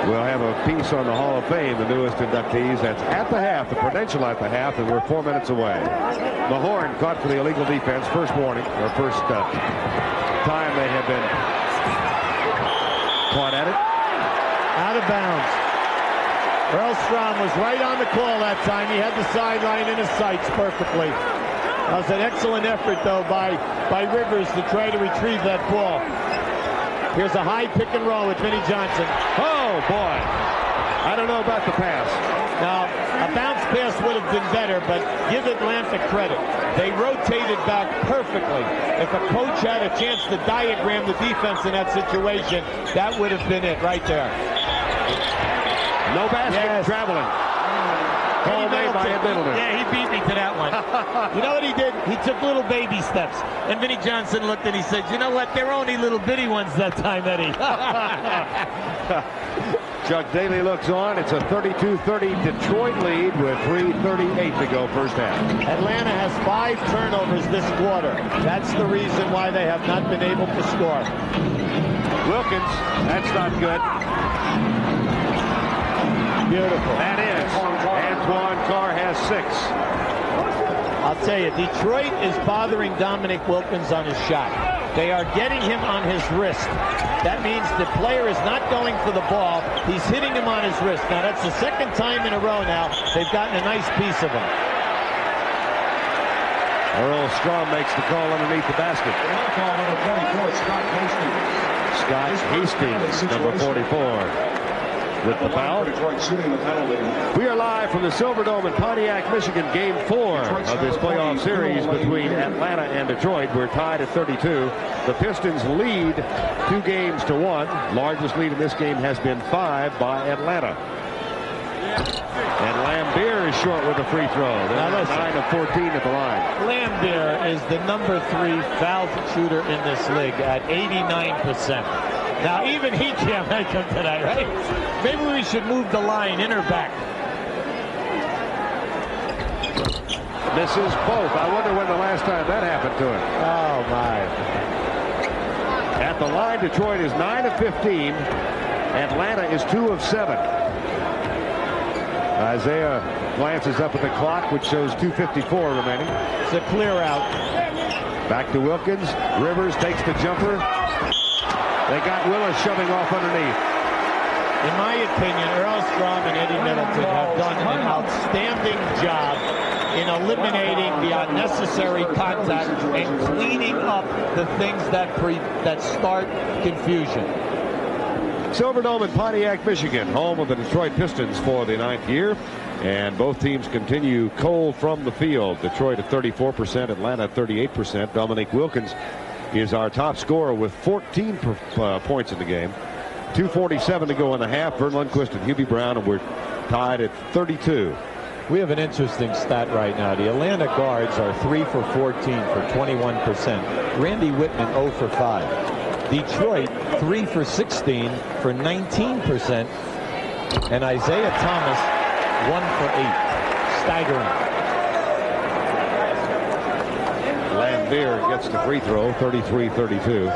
Speaker 1: We'll have a piece on the Hall of Fame, the newest inductees. That's at the half, the Prudential at the half, and we're 4 minutes away. Mahorn caught for the illegal defense. First warning, or first time they have been caught at it.
Speaker 5: Out of bounds. Earl Strom was right on the call that time. He had the sideline in his sights perfectly. That was an excellent effort, though, by Rivers to try to retrieve that ball. Here's a high pick and roll with Vinnie Johnson.
Speaker 1: Oh, boy. I don't know about the pass.
Speaker 5: Now, a bounce pass would have been better, but give Atlanta credit. They rotated back perfectly. If a coach had a chance to diagram the defense in that situation, that would have been it right there.
Speaker 1: No basket, traveling. Call made by Ed Middleton.
Speaker 5: Yeah, he beat me to that one. You know what he did? He took little baby steps. And Vinnie Johnson looked and he said, you know what? They're only little bitty ones that time, Eddie.
Speaker 1: Chuck Daly looks on. It's a 32-30 Detroit lead with 3:38 to go first half.
Speaker 5: Atlanta has 5 turnovers this quarter. That's the reason why they have not been able to score.
Speaker 1: Wilkins, that's not good.
Speaker 5: Beautiful.
Speaker 1: That is. Antoine Carr has 6.
Speaker 5: I'll tell you, Detroit is bothering Dominique Wilkins on his shot. They are getting him on his wrist. That means the player is not going for the ball. He's hitting him on his wrist. Now, that's the second time in a row now they've gotten a nice piece of him.
Speaker 1: Earl Strom makes the call underneath the basket. Scott Hastings, number 44. With the foul. We are live from the Silverdome in Pontiac, Michigan, game 4 of this playoff series between Atlanta and Detroit. We're tied at 32. The Pistons lead 2-1. Largest lead in this game has been 5 by Atlanta. And Lambier is short with a free throw. They're 9 of 14 at the line.
Speaker 5: Lambier is the number 3 foul shooter in this league at 89%. Now, even he can't make him tonight, right? Maybe we should move the line in or back.
Speaker 1: Misses both. I wonder when the last time that happened to him.
Speaker 5: Oh, my.
Speaker 1: At the line, Detroit is 9 of 15. Atlanta is 2 of 7. Isaiah glances up at the clock, which shows 2:54 remaining.
Speaker 5: It's a clear out.
Speaker 1: Back to Wilkins. Rivers takes the jumper. They got Willis shoving off underneath.
Speaker 5: In my opinion, Earl Strom and Eddie Middleton have done an outstanding job in eliminating the unnecessary contact and cleaning up the things that start confusion.
Speaker 1: Silverdome in Pontiac, Michigan, home of the Detroit Pistons for the 9th year. And both teams continue cold from the field. Detroit at 34%, Atlanta at 38%. Dominique Wilkins is our top scorer with 14 points in the game. 2:47 to go in the half. Vern Lundquist and Hubie Brown, and we're tied at 32.
Speaker 6: We have an interesting stat right now. The Atlanta guards are 3 for 14 for 21%. Randy Whitman 0 for 5. Detroit 3 for 16 for 19%. And Isaiah Thomas 1 for 8. Staggering.
Speaker 1: Lambeer gets the free throw, 33-32.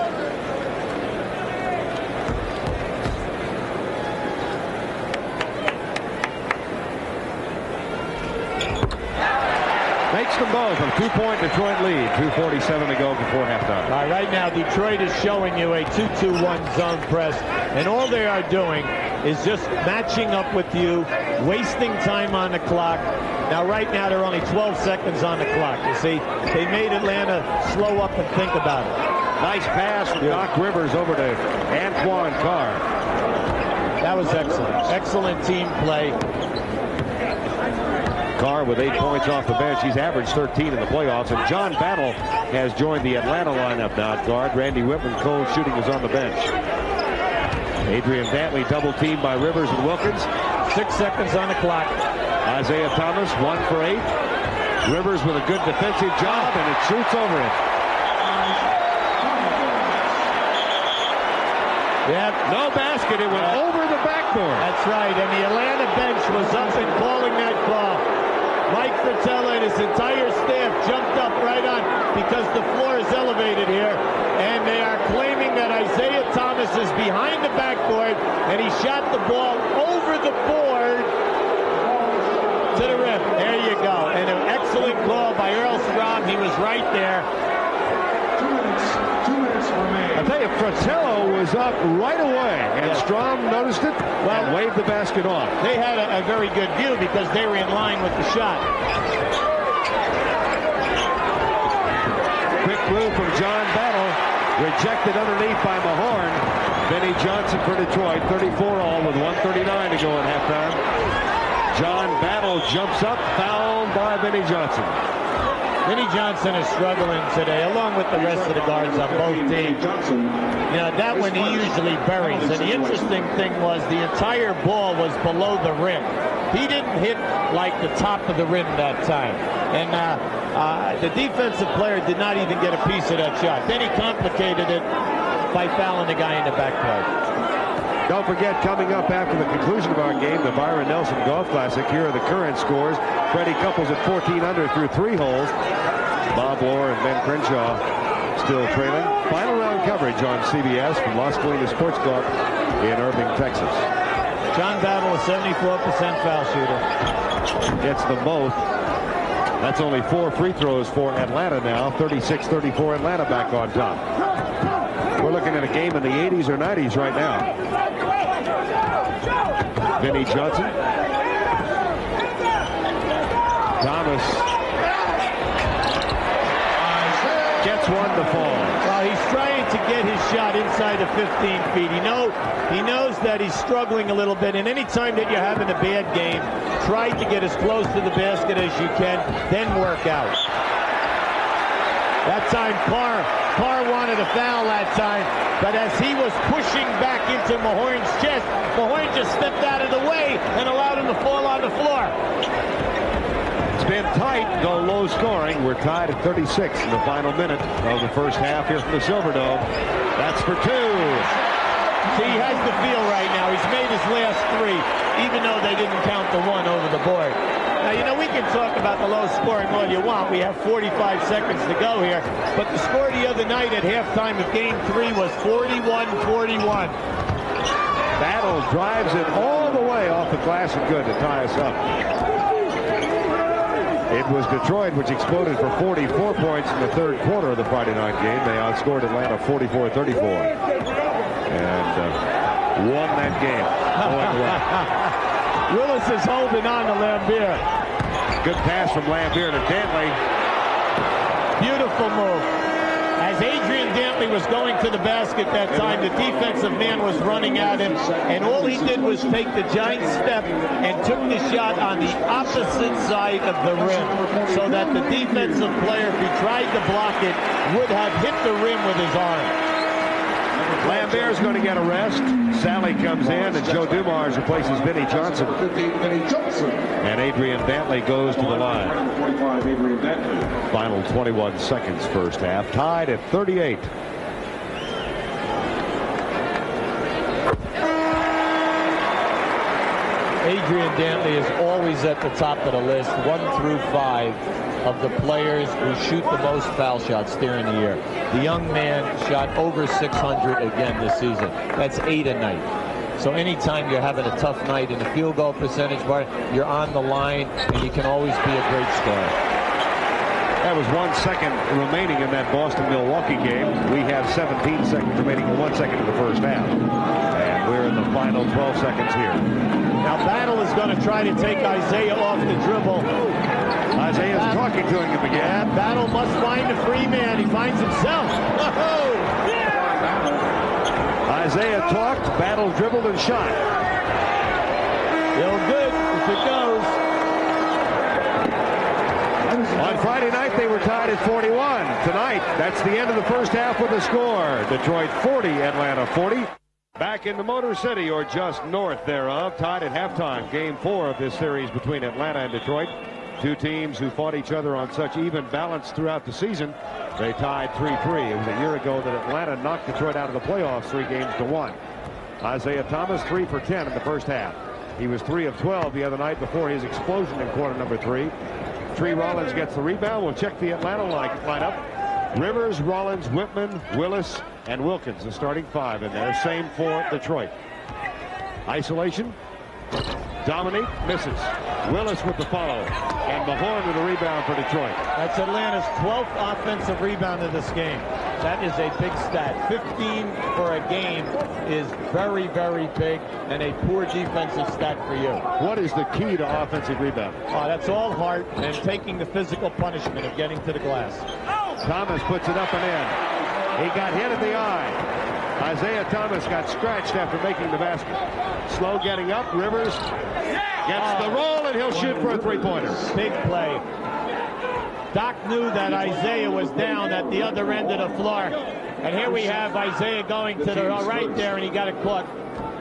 Speaker 1: Makes them both. A 2-point Detroit lead. 2:47 to go before halftime.
Speaker 5: All right now, Detroit is showing you a 2-2-1 zone press. And all they are doing is just matching up with you, wasting time on the clock. Now, right now, there are only 12 seconds on the clock. You see, they made Atlanta slow up and think about it.
Speaker 1: Nice pass from Doc Rivers over to Antoine Carr.
Speaker 5: That was excellent. Excellent team play.
Speaker 1: Carr with 8 points off the bench. He's averaged 13 in the playoffs. And John Battle has joined the Atlanta lineup now at guard. Randy Whitman, cold shooting, is on the bench. Adrian Dantley double teamed by Rivers and Wilkins.
Speaker 5: 6 seconds on the clock.
Speaker 1: Isaiah Thomas 1 for 8. Rivers with a good defensive job, and it shoots over it.
Speaker 5: Yeah,
Speaker 1: no basket. It went over the backboard.
Speaker 5: That's right, and the Atlanta bench was up and calling that call. Mike Fratello and his entire staff jumped up right on because the floor is elevated here, and they are claiming that Isaiah Thomas is behind the backboard, and he shot the ball over the board to the rim. There you go, and an excellent call by Earl Strom. He was right there.
Speaker 1: I tell you, Fratello was up right away, and Strom noticed it and waved the basket off.
Speaker 5: They had a very good view because they were in line with the shot.
Speaker 1: Quick move from John Battle, rejected underneath by Mahorn. Benny Johnson for Detroit, 34-all with 1:39 to go in halftime. John Battle jumps up, fouled by Benny Johnson.
Speaker 5: Benny Johnson is struggling today, along with the rest of the guards on both teams. You know, that one he usually buries. And the interesting thing was the entire ball was below the rim. He didn't hit like the top of the rim that time. And the defensive player did not even get a piece of that shot. Then he complicated it by fouling the guy in the backcourt.
Speaker 1: Don't forget, coming up after the conclusion of our game, the Byron Nelson Golf Classic. Here are the current scores. Freddie Couples at 14 under through 3 holes. Bob Lohr and Ben Crenshaw still trailing. Final round coverage on CBS from Las Colinas Sports Club in Irving, Texas.
Speaker 5: John Battle, a 74% foul shooter.
Speaker 1: Gets them both. That's only 4 free throws for Atlanta now. 36-34 Atlanta back on top. We're looking at a game in the 80s or 90s right now. Benny Johnson. Thomas gets one to fall.
Speaker 5: Well, he's trying to get his shot inside of 15 feet. He knows that he's struggling a little bit, and any time that you're having a bad game, try to get as close to the basket as you can, then work out. That time, Carr wanted a foul that time, but as he was pushing back into Mahorn's chest, Mahorn just stepped out of the way and allowed him to fall on the floor.
Speaker 1: It's been tight, though low scoring. We're tied at 36 in the final minute of the first half here from the Silverdome. That's for 2.
Speaker 5: See, he has the feel right now. He's made his last 3, even though they didn't count the 1 over the board. Now, you know, we can talk about the low scoring all you want. We have 45 seconds to go here. But the score the other night at halftime of Game 3 was 41-41.
Speaker 1: Battle drives it all the way off the glass and good to tie us up. It was Detroit which exploded for 44 points in the third quarter of the Friday night game. They outscored Atlanta 44-34 and won that game.
Speaker 5: Willis is holding on to Lambier.
Speaker 1: Good pass from Lambier to Dantley.
Speaker 5: Beautiful move. As Adrian Dantley was going to the basket that time, the defensive man was running at him, and all he did was take the giant step and took the shot on the opposite side of the rim, so that the defensive player, if he tried to block it, would have hit the rim with his arm.
Speaker 1: Lambert's going to get a rest. Sally comes in, and Joe Dumars replaces Vinnie Johnson. And Adrian Dantley goes to the line. Final 21 seconds first half. Tied at 38.
Speaker 7: Adrian Dantley is always at the top of the list, 1 through 5 of the players who shoot the most foul shots during the year. The young man shot over 600 again this season. That's 8 a night. So anytime you're having a tough night in the field goal percentage bar, you're on the line, and you can always be a great scorer.
Speaker 1: That was 1 second remaining in that Boston-Milwaukee game. We have 17 seconds remaining in 1 second of the first half. And we're in the final 12 seconds here.
Speaker 5: Now Battle is going to try to take Isaiah off the dribble.
Speaker 1: Isaiah's talking to him again.
Speaker 5: Yeah, Battle must find a free man. He finds himself.
Speaker 1: Isaiah talked, Battle dribbled and shot.
Speaker 5: Still good if it goes.
Speaker 1: On Friday night, they were tied at 41. Tonight, that's the end of the first half with the score. Detroit 40, Atlanta 40. Back in the Motor City, or just north thereof, tied at halftime. Game 4 of this series between Atlanta and Detroit. Two teams who fought each other on such even balance throughout the season. They tied 3-3. It was a year ago that Atlanta knocked Detroit out of the playoffs 3-1. Isaiah Thomas 3 for 10 in the first half. He was 3 of 12 the other night before his explosion in quarter number 3. Tree Rollins gets the rebound. We'll check the Atlanta lineup. Rivers, Rollins, Whitman, Willis, and Wilkins, the starting 5 in there. Same for Detroit. Isolation. Dominique misses. Willis with the follow. And Mahorn with the rebound for Detroit.
Speaker 5: That's Atlanta's 12th offensive rebound of this game. That is a big stat. 15 for a game is very, very big, and a poor defensive stat for you.
Speaker 1: What is the key to offensive rebound?
Speaker 5: Oh, that's all heart and taking the physical punishment of getting to the glass.
Speaker 1: Thomas puts it up and in. He got hit in the eye. Isaiah Thomas got scratched after making the basket. Slow getting up. Rivers gets the roll, and he'll shoot for a three-pointer.
Speaker 5: Big play. Doc knew that Isaiah was down at the other end of the floor. And here we have Isaiah going to the right there, and he got it caught.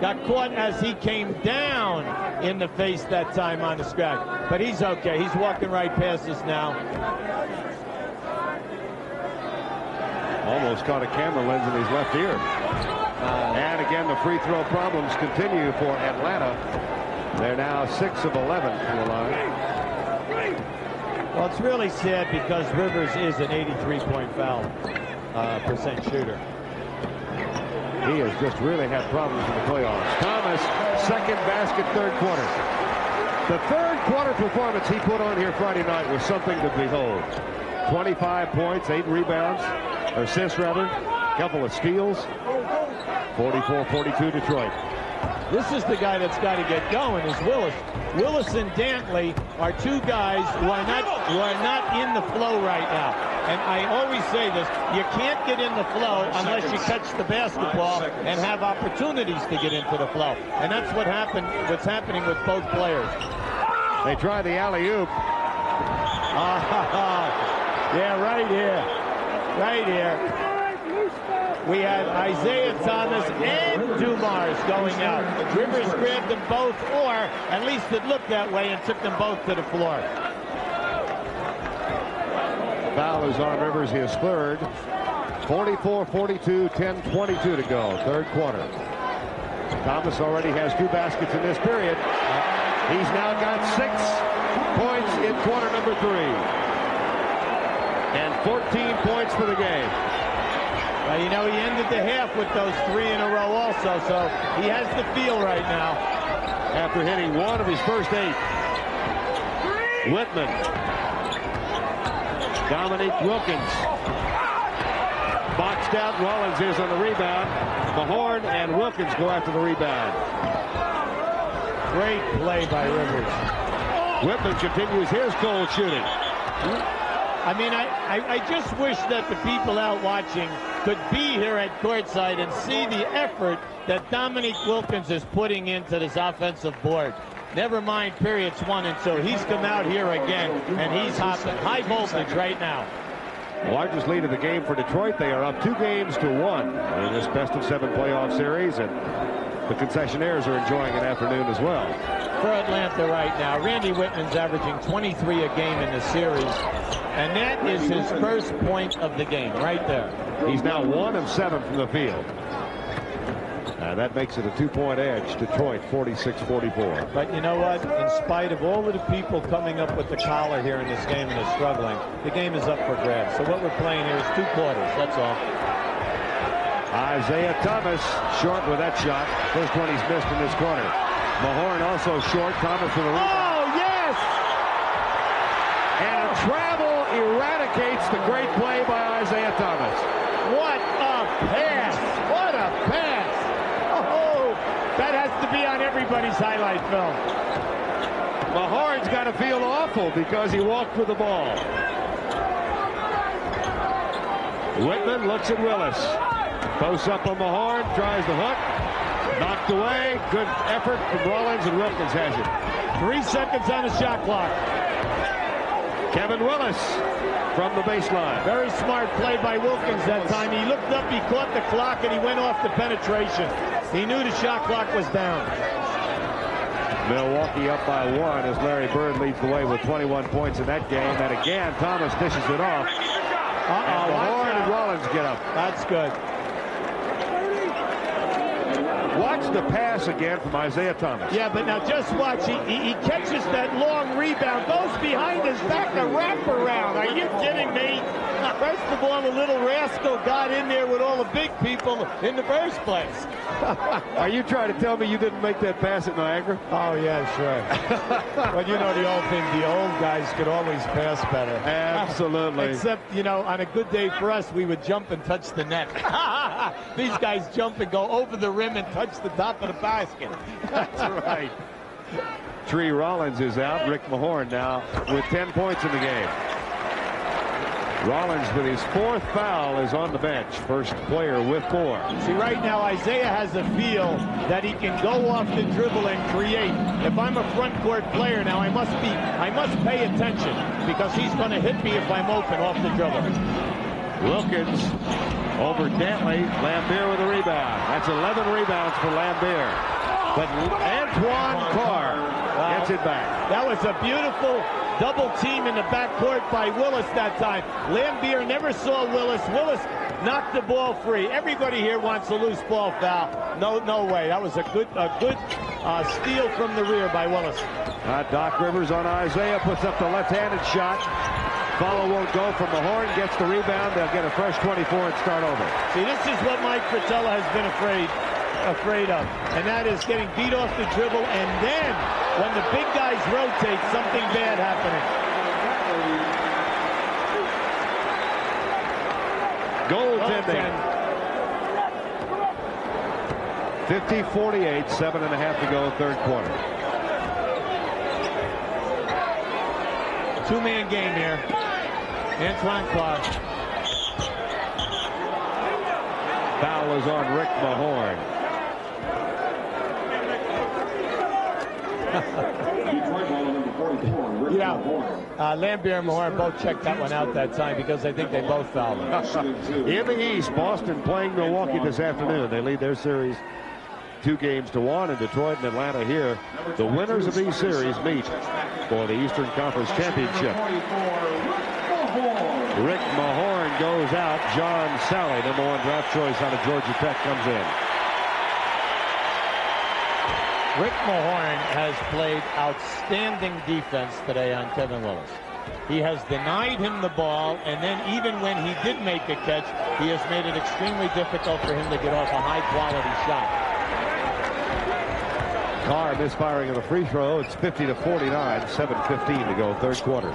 Speaker 5: Got caught as he came down in the face that time on the scratch. But he's okay. He's walking right past us now.
Speaker 1: Almost caught a camera lens in his left ear. And again, the free throw problems continue for Atlanta. They're now 6 of 11 from the line.
Speaker 5: Well, it's really sad because Rivers is an 83-point foul percent shooter.
Speaker 1: He has just really had problems in the playoffs. Thomas, second basket, third quarter. The third quarter performance he put on here Friday night was something to behold. 25 points, 8 rebounds, or assists rather, a couple of steals. 44-42 Detroit.
Speaker 5: This is the guy that's got to get going, is Willis. Willis and Dantley are two guys who are not in the flow right now. And I always say this, you can't get in the flow unless you catch the basketball and have opportunities to get into the flow. And that's what's happening with both players.
Speaker 1: They try the alley-oop.
Speaker 5: Yeah, right here. Right here. We had Isaiah Thomas and Dumars going out. Rivers grabbed them both, or at least it looked that way, and took them both to the floor.
Speaker 1: Foul is on Rivers, his third. 44-42, 10-22 to go, third quarter. Thomas already has 2 baskets in this period. He's now got 6 points in quarter number 3. And 14 points for the game.
Speaker 5: Well, you know, he ended the half with those 3 in a row also, so he has the feel right now.
Speaker 1: After hitting 1 of his first 8. Whitman Dominique Wilkins. Boxed out. Rollins is on the rebound. Mahorn and Wilkins go after the rebound.
Speaker 5: Great play by Rivers.
Speaker 1: Whitman continues his cold shooting.
Speaker 5: I mean, I just wish that the people out watching could be here at courtside and see the effort that Dominique Wilkins is putting into this offensive board. Never mind periods 1 and 2. He's come out here again, and he's hopping high voltage right now.
Speaker 1: The largest lead of the game for Detroit. They are up 2 games to 1 in this best-of-7 playoff series, and the concessionaires are enjoying an afternoon as well.
Speaker 5: For Atlanta right now, Randy Whitman's averaging 23 a game in the series, and that is his first point of the game right there.
Speaker 1: He's now 1 of 7 from the field. That makes it a 2-point edge. Detroit 46-44.
Speaker 5: But you know what? In spite of all of the people coming up with the collar here in this game and are struggling, the game is up for grabs. So what we're playing here is 2 quarters. That's all.
Speaker 1: Isaiah Thomas short with that shot. First one he's missed in this quarter. Mahorn also short. Thomas with a rebound.
Speaker 5: Oh, yes!
Speaker 1: And a travel eradicates the great play by Isaiah Thomas.
Speaker 5: What a pass! What a pass! Oh, that has to be on everybody's highlight film.
Speaker 1: Mahorn's got to feel awful because he walked with the ball. Whitman looks at Willis. Posts up on Mahorn, tries the hook. Knocked away. Good effort from Rollins, and Wilkins has it.
Speaker 5: 3 seconds on the shot clock.
Speaker 1: Kevin Willis from the baseline.
Speaker 5: Very smart play by Wilkins that time. He looked up, he caught the clock, and he went off the penetration. He knew the shot clock was down.
Speaker 1: Milwaukee up by 1 as Larry Bird leads the way with 21 points in that game. And again, Thomas dishes it off. And Mahorn and Rollins get up.
Speaker 5: That's good.
Speaker 1: Watch the pass again from Isaiah Thomas.
Speaker 5: Yeah, but now just watch. He catches that long rebound, goes behind his back, a wraparound. Are you kidding me? First of all, the little rascal got in there with all the big people in the first place.
Speaker 1: Are you trying to tell me you didn't make that pass at Niagara?
Speaker 5: Oh, yeah, sure. But you know the old thing, the old guys could always pass better.
Speaker 1: Absolutely.
Speaker 5: Except, you know, on a good day for us, we would jump and touch the net. These guys jump and go over the rim and touch the top of the basket.
Speaker 1: That's right. Tree Rollins is out. Rick Mahorn now with 10 points in the game. Rollins with his 4th foul is on the bench. First player with 4.
Speaker 5: See, right now Isaiah has a feel that he can go off the dribble and create. If I'm a front court player now, I must pay attention because he's going to hit me if I'm open off the dribble.
Speaker 1: Wilkins over Dantley. Lambier with a rebound. That's 11 rebounds for Lambier. But Antoine Carr gets it back.
Speaker 5: That was a beautiful double team in the backcourt by Willis that time. Lambier never saw Willis. Willis knocked the ball free. Everybody here wants a loose ball foul. No way. That was a good steal from the rear by Willis.
Speaker 1: Doc Rivers on Isaiah puts up the left-handed shot. Follow won't go from Mahorn. Gets the rebound. They'll get a fresh 24 and start over.
Speaker 5: See, this is what Mike Fratello has been afraid of, and that is getting beat off the dribble, and then when the big guys rotate, something bad happening.
Speaker 1: Goaltending. 50-48, 7.5 to go, 3rd quarter.
Speaker 5: 2-man game here. Antoine Carr.
Speaker 1: Foul is on Rick Mahorn.
Speaker 5: Lambier and Mahorn both checked that one out that time because I think they both fouled him.
Speaker 1: In the East, Boston playing Milwaukee this afternoon. They lead their series 2 games to 1, and Detroit and Atlanta here. The winners of these series meet for the Eastern Conference Championship. Rick Mahorn goes out. John Sally, number 1 draft choice out of Georgia Tech, comes in.
Speaker 5: Rick Mahorn has played outstanding defense today on Kevin Willis. He has denied him the ball, and then even when he did make a catch, he has made it extremely difficult for him to get off a high-quality shot.
Speaker 1: Carr misfiring of the free throw. It's 50-49, 7:15 to go, 3rd quarter.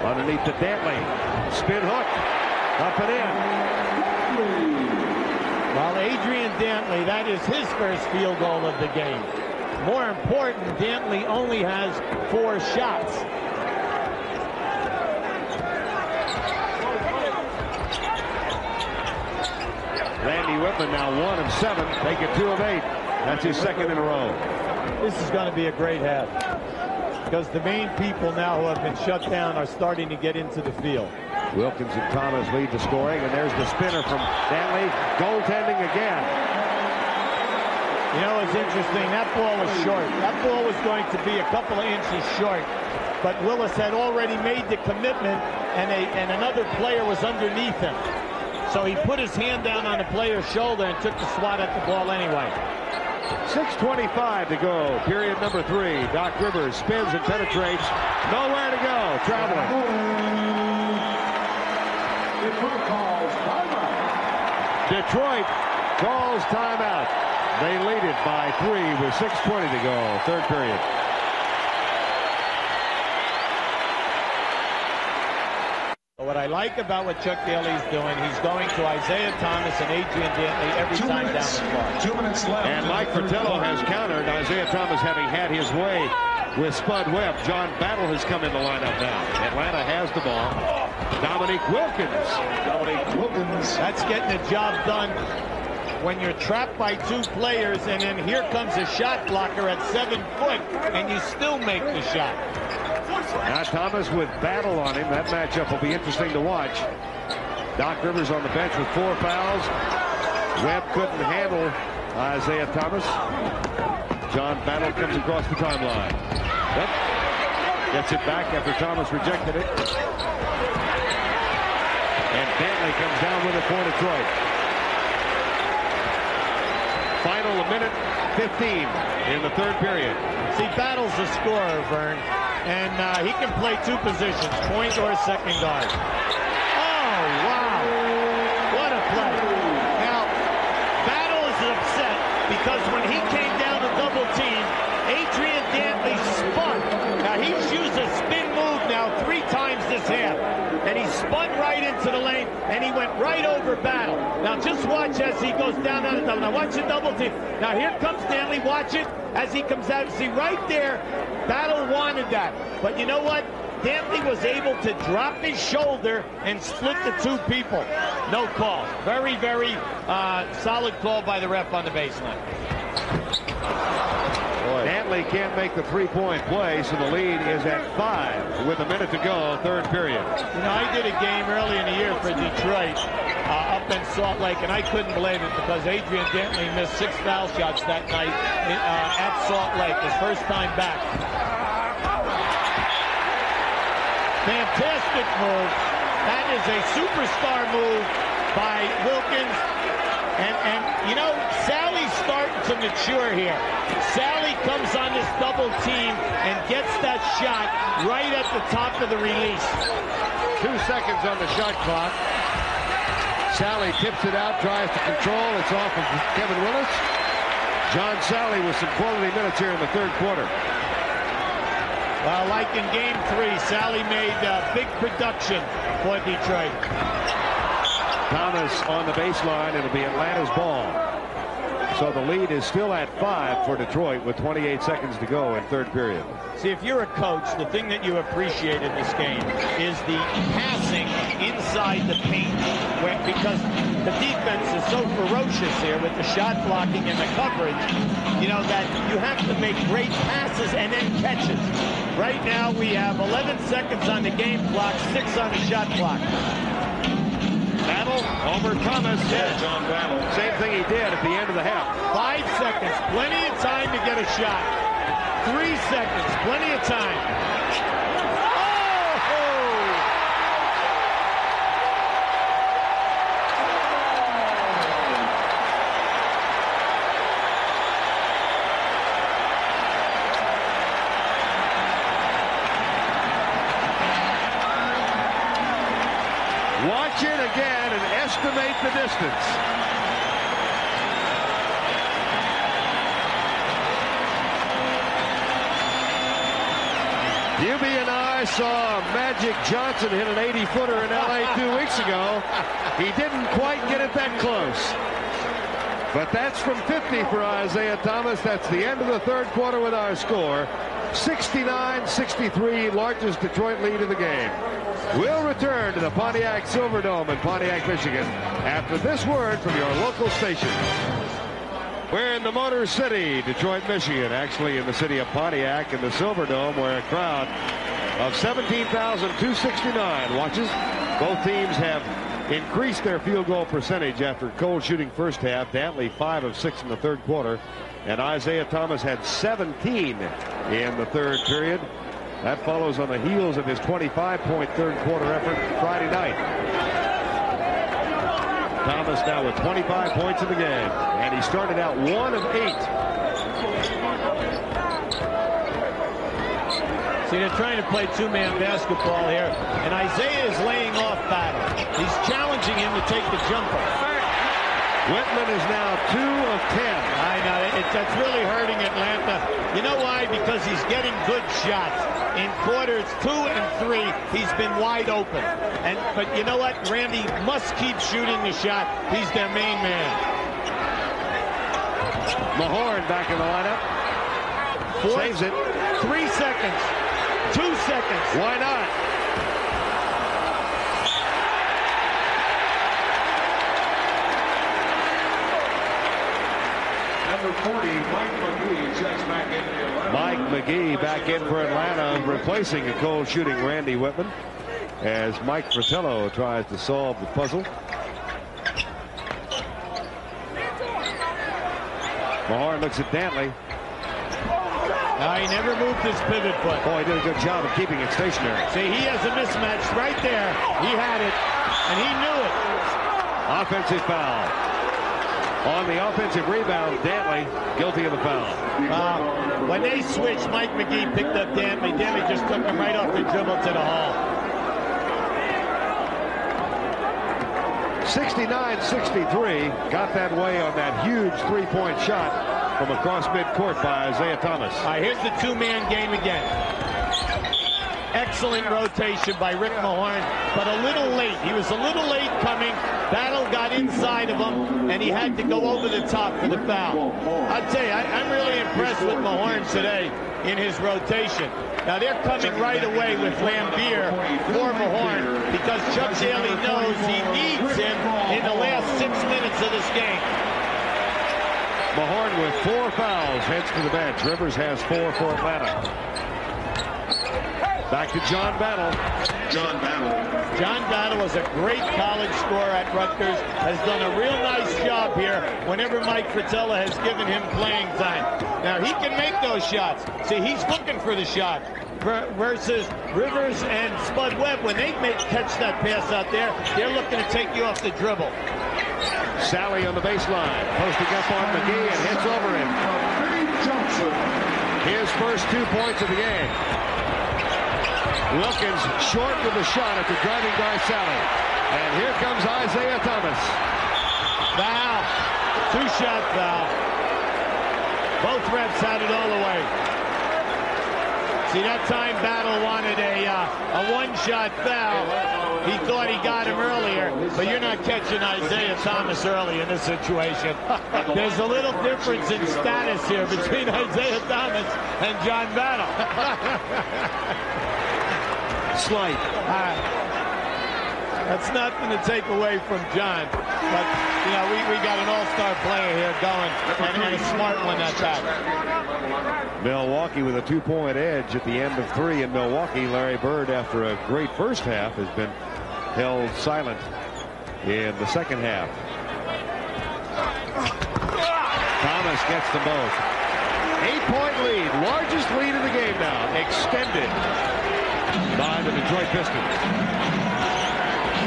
Speaker 1: Underneath to Dantley. Spin hook. Up and in.
Speaker 5: Well, Adrian Dantley, that is his first field goal of the game. More important, Dantley only has 4 shots.
Speaker 1: Randy Whitman now 1 of 7. Make it 2 of 8. That's his second in a row.
Speaker 5: This is going to be a great half, because the main people now who have been shut down are starting to get into the field.
Speaker 1: Wilkins and Thomas lead the scoring, and there's the spinner from Dantley. Goaltending again.
Speaker 5: You know, it's interesting. That ball was short. That ball was going to be a couple of inches short, but Willis had already made the commitment, and another player was underneath him. So he put his hand down on the player's shoulder and took the swat at the ball anyway.
Speaker 1: 6:25 to go. Period number 3. Doc Rivers spins and penetrates. Nowhere to go. Traveling. Detroit calls timeout. They lead it by 3 with 6:20 to go. Third period.
Speaker 5: What I like about what Chuck Daly's doing, he's going to Isaiah Thomas and Adrian Dantley every time down the floor.
Speaker 8: 2 minutes left.
Speaker 1: And Mike Fratello has countered. Isaiah Thomas having had his way with Spud Webb. John Battle has come in the lineup now. Atlanta has the ball. Dominique Wilkins.
Speaker 5: That's getting the job done when you're trapped by 2 players, and then here comes a shot blocker at 7 foot, and you still make the shot.
Speaker 1: Now Thomas with Battle on him. That matchup will be interesting to watch. Doc Rivers on the bench with 4 fouls. Webb couldn't handle Isaiah Thomas. John Battle comes across the timeline. Yep. Gets it back after Thomas rejected it. And Dantley comes down with it for Detroit. Final a minute 15 in the third period.
Speaker 5: See, Battle's a scorer, Vern, and he can play 2 positions, point or second guard. Oh, wow. What a play. Now, Battle is upset because when he came down to double team, Adrian Dantley spun. Now, he's used a spin move now 3 times this half. And he spun right into the lane, and he went right over Battle. Now just watch as he goes down on the double. Now watch the double team. Now here comes Dantley. Watch it as he comes out. See right there, Battle wanted that. But you know what? Dantley was able to drop his shoulder and split the 2 people. No call. Very, very solid call by the ref on the baseline.
Speaker 1: Dantley can't make the 3-point play, so the lead is at 5 with a minute to go, third period.
Speaker 5: You know, I did a game early in the year for Detroit up in Salt Lake, and I couldn't believe it because Adrian Dantley missed 6 foul shots that night at Salt Lake, his first time back. Fantastic move. That is a superstar move by Wilkins. And you know, Sally's starting to mature here. Sally comes on this double team and gets that shot right at the top of the release.
Speaker 1: 2 seconds on the shot clock. Sally tips it out, tries to control. It's off of Kevin Willis. John Sally with some quality minutes here in the third quarter.
Speaker 5: Well, like in game 3, Sally made big production for Detroit.
Speaker 1: Thomas on the baseline. It'll be Atlanta's ball. So the lead is still at 5 for Detroit with 28 seconds to go in third period.
Speaker 5: See, if you're a coach, the thing that you appreciate in this game is the passing inside the paint, because the defense is so ferocious here with the shot blocking and the coverage, you know, that you have to make great passes and then catches. Right now we have 11 seconds on the game clock, 6 on the shot clock.
Speaker 1: Battle over Thomas.
Speaker 5: Yeah, John Battle.
Speaker 1: Same thing he did at the end of the half.
Speaker 5: 5 seconds, plenty of time to get a shot. 3 seconds, plenty of time.
Speaker 1: Watch it again and estimate the distance. UB and I saw Magic Johnson hit an 80-footer in L.A. 2 weeks ago. He didn't quite get it that close. But that's from 50 for Isaiah Thomas. That's the end of the third quarter with our score. 69-63, largest Detroit lead of the game. We'll return to the Pontiac Silverdome in Pontiac, Michigan, after this word from your local station. We're in the Motor City, Detroit, Michigan, actually in the city of Pontiac in the Silverdome, where a crowd of 17,269 watches. Both teams have increased their field goal percentage after cold shooting first half. Dantley 5 of 6 in the third quarter, and Isaiah Thomas had 17 in the third period. That follows on the heels of his 25-point third quarter effort Friday night. Thomas now with 25 points in the game, and he started out 1 of 8.
Speaker 5: See, they're trying to play two-man basketball here, and Isaiah is laying off Battle. He's challenging him to take the jumper.
Speaker 1: Whitman is now 2 of 10.
Speaker 5: I know, that's really hurting Atlanta. You know why? Because he's getting good shots. In quarters 2 and 3, he's been wide open. But you know what? Randy must keep shooting the shot. He's their main man.
Speaker 1: Mahorn back in the lineup. Saves it.
Speaker 5: 3 seconds. 2 seconds.
Speaker 1: Why not?
Speaker 8: Number 40, Mike McGee checks back in.
Speaker 1: Mike McGee back in for Atlanta, replacing a cold shooting Randy Whitman, as Mike Fratello tries to solve the puzzle. Mahorn looks at Dantley.
Speaker 5: He never moved his pivot foot.
Speaker 1: Oh, he did a good job of keeping it stationary.
Speaker 5: See, he has a mismatch right there. He had it, and he knew it.
Speaker 1: Offensive foul. On the offensive rebound, Dantley guilty of the foul.
Speaker 5: When they switched, Mike McGee picked up Dantley. Dantley just took him right off the dribble to the hole.
Speaker 1: 69-63, got that way on that huge three-point shot from across midcourt by Isaiah Thomas.
Speaker 5: Here's the two-man game again. Excellent rotation by Rick Mahorn, but a little late. He was a little late coming. Battle got inside of him, and he had to go over the top for the foul. I'll tell you, I'm really impressed with Mahorn today in his rotation. Now, they're coming right away with Lambier for Mahorn because Chuck Daly knows he needs him in the last 6 minutes of this game.
Speaker 1: Mahorn with 4 fouls heads to the bench. Rivers has 4 for Atlanta. Back to John Battle.
Speaker 8: John
Speaker 5: Battle is a great college scorer at Rutgers. Has done a real nice job here whenever Mike Fratello has given him playing time. Now, he can make those shots. See, he's looking for the shot. Versus Rivers and Spud Webb, when they catch that pass out there, they're looking to take you off the dribble.
Speaker 1: Sally on the baseline, posting up on McGee and hits over him. His first 2 points of the game. Wilkins short with the shot after driving by Sally. And here comes Isaiah Thomas.
Speaker 5: Foul. 2-shot foul. Both refs had it all the way. See, that time Battle wanted a one-shot foul. He thought he got him earlier, but you're not catching Isaiah Thomas early in this situation. There's a little difference in status here between Isaiah Thomas and John Battle.
Speaker 1: Slight.
Speaker 5: That's nothing to take away from John. But, you know, we got an all-star player here going, and a smart one at that.
Speaker 1: Milwaukee with a 2-point edge at the end of 3 in Milwaukee. Larry Bird, after a great first half, has been held silent in the second half. Thomas gets them both. 8-point lead, largest lead of the game now, extended by the Detroit Pistons.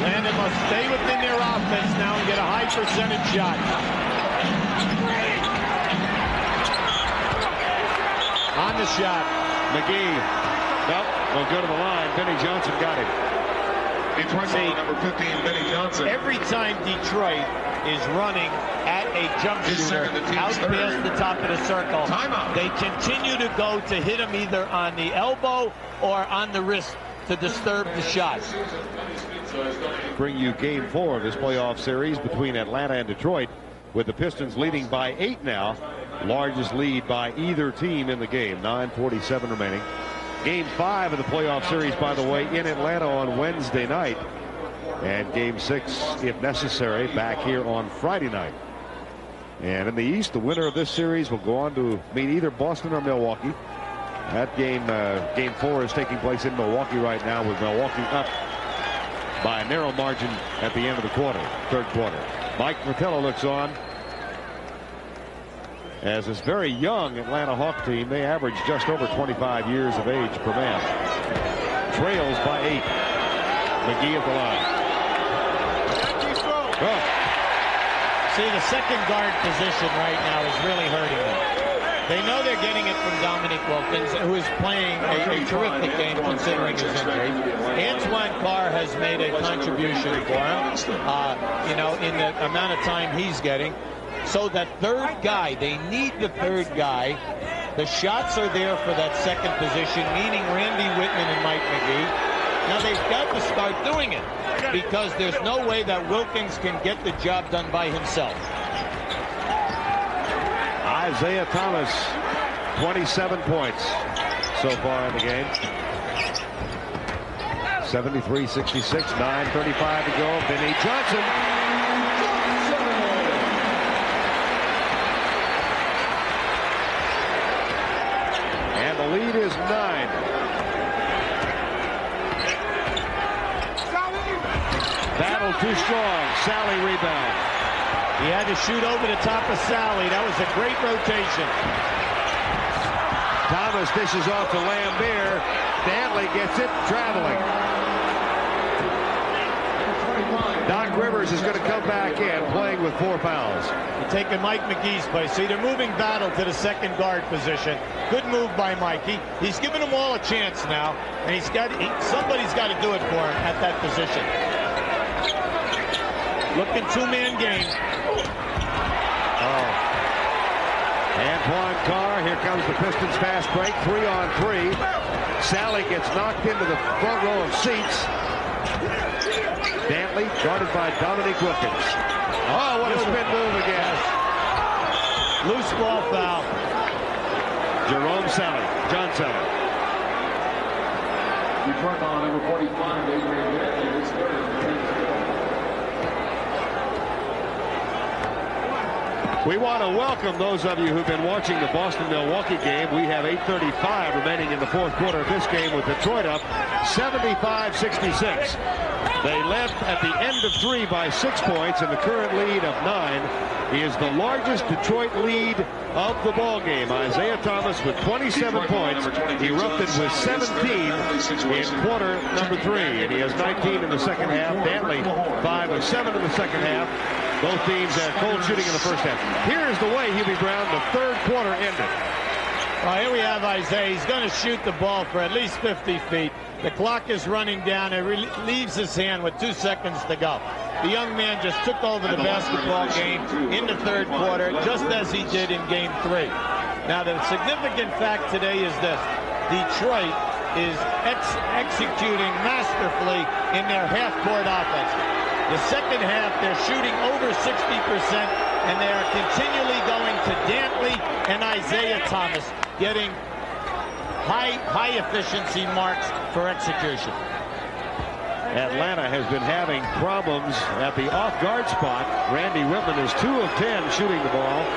Speaker 5: Landon must stay within their offense now and get a high percentage shot. On the shot.
Speaker 1: McGee. Nope. Will go to the line. Benny Johnson got him.
Speaker 8: Number 15, Benny Johnson.
Speaker 5: Every time Detroit is running at a jump shooter out past the top of the circle. They continue to go to hit him either on the elbow or on the wrist to disturb the shot.
Speaker 1: Bring you game 4 of this playoff series between Atlanta and Detroit, with the Pistons leading by 8 now. Largest lead by either team in the game. 9:47 remaining. Game 5 of the playoff series, by the way, in Atlanta on Wednesday night. And game 6, if necessary, back here on Friday night. And in the East, the winner of this series will go on to meet either Boston or Milwaukee. That game 4 is taking place in Milwaukee right now, with Milwaukee up by a narrow margin at the end of the third quarter. Mike Fratello looks on. As this very young Atlanta Hawk team, they average just over 25 years of age per man. Trails by 8. McGee at the line. Oh.
Speaker 5: See, the second guard position right now is really hurting them. They know they're getting it from Dominic Wilkins, who is playing a terrific game considering his injury. Antoine Carr has made a contribution for him, you know, in the amount of time he's getting. So that third guy, they need the third guy. The shots are there for that second position, meaning Randy Whitman and Mike McGee. Now they've got to start doing it, because there's no way that Wilkins can get the job done by himself.
Speaker 1: Isaiah Thomas, 27 points so far in the game. 73-66, 9:35 to go. Vinny Johnson. And the lead is 9. Battle too strong. Sally rebound.
Speaker 5: He had to shoot over the top of Sally. That was a great rotation.
Speaker 1: Thomas dishes off to Lambert. Dantley gets it, traveling. Doc Rivers is going to come back in, playing with 4 fouls.
Speaker 5: They're taking Mike McGee's place. See, they're moving Battle to the second guard position. Good move by Mikey. He's giving them all a chance now, and somebody's got to do it for him at that position. Looking 2-man game.
Speaker 1: Antoine Carr, here comes the Pistons fast break, 3-on-3. Sally gets knocked into the front row of seats. Dantley guarded by Dominic Wilkins. Oh, what a spin move again.
Speaker 5: Loose ball foul.
Speaker 1: Jerome Sally, John Sally.
Speaker 8: Return on number 45, Adrian Dantley, his third.
Speaker 1: We want to welcome those of you who've been watching the Boston-Milwaukee game. We have 8:35 remaining in the fourth quarter of this game, with Detroit up 75-66. They led at the end of 3 by 6 points, and the current lead of 9 is the largest Detroit lead of the ball game. Isaiah Thomas with 27 points, erupted with 17 in quarter number 3, and he has 19 in the second half. Dantley 5 of 7 in the second half. Both teams had cold shooting in the first half. Here's the way Hubie Brown, the third quarter ended.
Speaker 5: Well, here we have Isaiah. He's going to shoot the ball for at least 50 feet. The clock is running down. It leaves his hand with 2 seconds to go. The young man just took over the basketball game in the third quarter, just as he did in game 3. Now, the significant fact today is this. Detroit is executing masterfully in their half-court offense. The second half, they're shooting over 60%, and they are continually going to Dantley and Isaiah Thomas, getting high efficiency marks for execution.
Speaker 1: Atlanta has been having problems at the off-guard spot. Randy Whitman is 2 of 10 shooting the ball.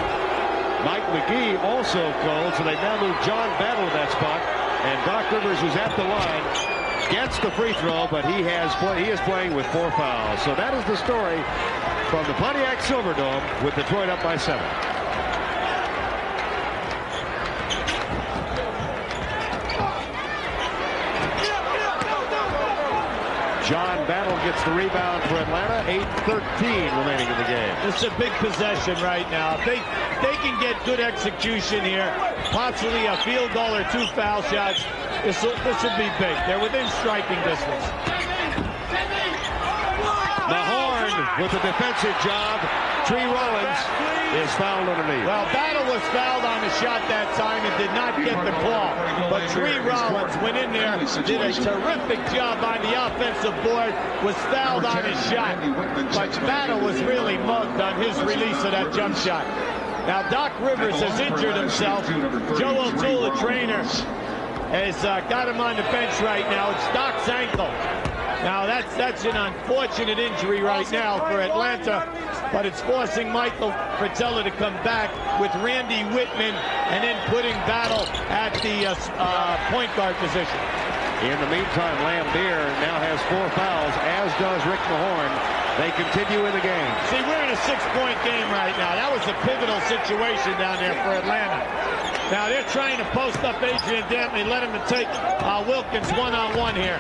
Speaker 1: Mike McGee also cold, so they now move John Battle to that spot. And Doc Rivers, who's at the line, gets the free throw, but he is playing with 4 fouls. So that is the story from the Pontiac Silverdome, with Detroit up by 7. John Battle gets the rebound for Atlanta. 8:13 remaining in the game.
Speaker 5: It's a big possession right now. If they can get good execution here, possibly a field goal or 2 foul shots, this will be big. They're within striking distance.
Speaker 1: Mahorn Horn with the defensive job. Tree Rollins is fouled underneath.
Speaker 5: Well, Battle was fouled on the shot that time and did not get the call. But Tree Rollins went in there, did a terrific job on the offensive board, was fouled on his shot. But Battle was really mugged on his release of that jump shot. Now, Doc Rivers has injured himself. Joe O'Toole, the trainer, has got him on the bench right now. It's Doc's ankle. Now, that's an unfortunate injury right now for Atlanta, but it's forcing Michael Fratello to come back with Randy Whitman and then putting Battle at the point guard position.
Speaker 1: In the meantime, Lambier now has 4 fouls, as does Rick Mahorn. They continue in the game.
Speaker 5: See, we're in a 6-point game right now. That was a pivotal situation down there for Atlanta. Now they're trying to post up Adrian Dantley, let him take Wilkins one-on-one here.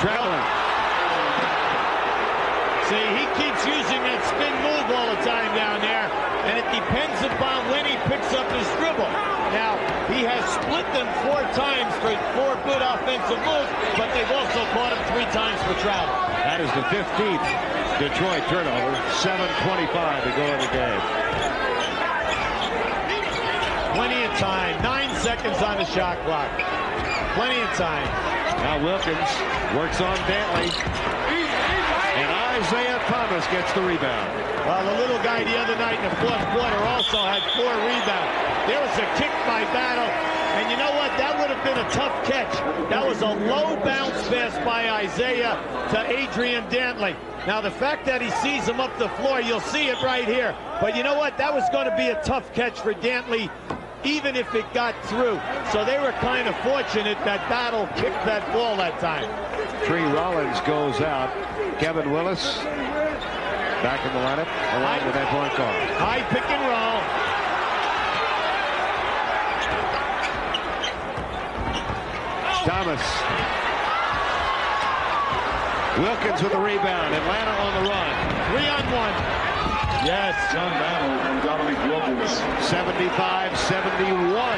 Speaker 1: Traveling.
Speaker 5: See, he keeps using that spin move all the time down there, and it depends upon when he picks up his dribble. Now, he has split them 4 times for 4 good offensive moves, but they've also caught him 3 times for travel.
Speaker 1: That is the 15th Detroit turnover. 7:25 to go in the game.
Speaker 5: Plenty of time. 9 seconds on the shot clock. Plenty of time.
Speaker 1: Now Wilkins works on Dantley. And Isaiah Thomas gets the rebound.
Speaker 5: Well, the little guy the other night in the 4th quarter also had 4 rebounds. There was a kick by Battle. And you know what? That would have been a tough catch. That was a low bounce pass by Isaiah to Adrian Dantley. Now, the fact that he sees him up the floor, you'll see it right here. But you know what? That was going to be a tough catch for Dantley, even if it got through. So they were kind of fortunate that Battle kicked that ball that time.
Speaker 1: Tree Rollins goes out. Kevin Willis back in the lineup, along with Antoine Carr.
Speaker 5: High pick and roll.
Speaker 1: Thomas. Wilkins with the rebound. Atlanta on the run.
Speaker 5: 3-on-1. Yes.
Speaker 8: John Battle and Dominic Wilkins.
Speaker 1: 75-71.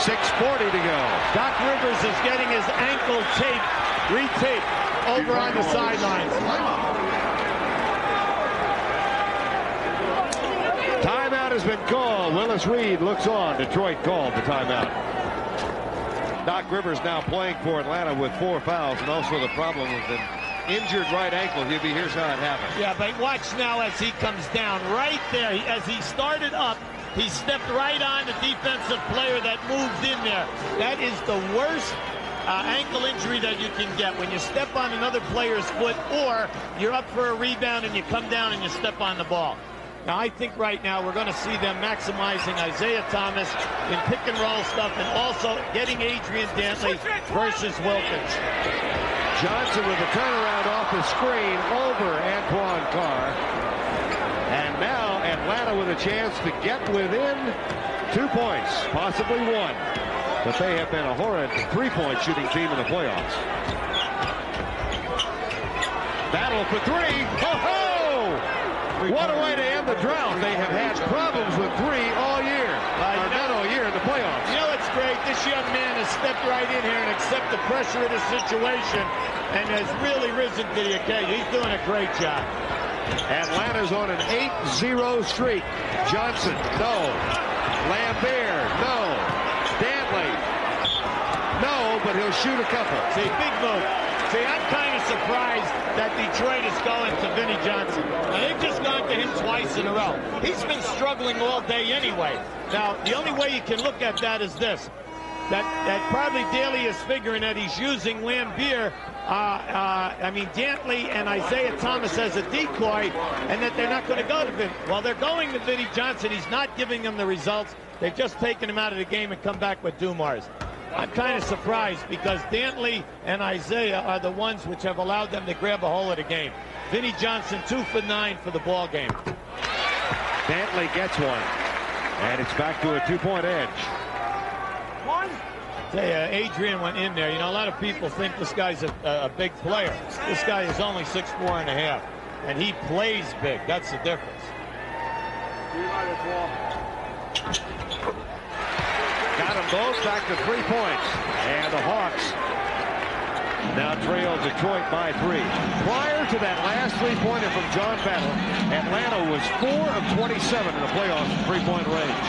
Speaker 1: 6:40 to go.
Speaker 5: Doc Rivers is getting his ankle retaped over on the sidelines.
Speaker 1: Timeout has been called. Willis Reed looks on. Detroit called the timeout. Doc Rivers now playing for Atlanta with 4 fouls, and also the problem with an injured right ankle. Here's how it happened.
Speaker 5: Yeah, but watch now as he comes down right there. As he started up, he stepped right on the defensive player that moved in there. That is the worst ankle injury that you can get, when you step on another player's foot, or you're up for a rebound and you come down and you step on the ball. Now, I think right now we're going to see them maximizing Isaiah Thomas in pick and roll stuff, and also getting Adrian Dantley versus Wilkins.
Speaker 1: Johnson with a turnaround off the screen over Antoine Carr. And now Atlanta with a chance to get within 2 points, possibly 1. But they have been a horrid 3-point shooting team in the playoffs. Battle for 3. Ho-ho! What a way to end the drought. They have had problems with 3 all year. Not all year in the playoffs.
Speaker 5: You know what's great? This young man has stepped right in here and accepted the pressure of the situation and has really risen to the occasion. He's doing a great job.
Speaker 1: Atlanta's on an 8-0 streak. Johnson, no. Lambier, no. Dantley, no, but he'll shoot a couple.
Speaker 5: See, big move. See, I'm kind of surprised that Detroit is going to Vinnie Johnson. Now, they've just gone to him twice in a row. He's been struggling all day anyway. Now, the only way you can look at that is this. That probably Daly is figuring that he's using Lambier, Dantley and Isaiah Thomas as a decoy, and that they're not going to go to Vinnie. Well, they're going to Vinnie Johnson. He's not giving them the results. They've just taken him out of the game and come back with Dumars. I'm kind of surprised, because Dantley and Isaiah are the ones which have allowed them to grab a hold of the game. Vinnie Johnson 2 for 9 for the ball game.
Speaker 1: Dantley gets one, and it's back to a 2-point edge.
Speaker 5: Adrian went in there. You know, a lot of people think this guy's a big player. This guy is only 6'4½", and he plays big. That's the difference. Got them both back to 3 points. And the Hawks
Speaker 1: now trail Detroit by 3. Prior to that last three-pointer from John Battle, Atlanta was 4 of 27 in the playoffs from three-point range.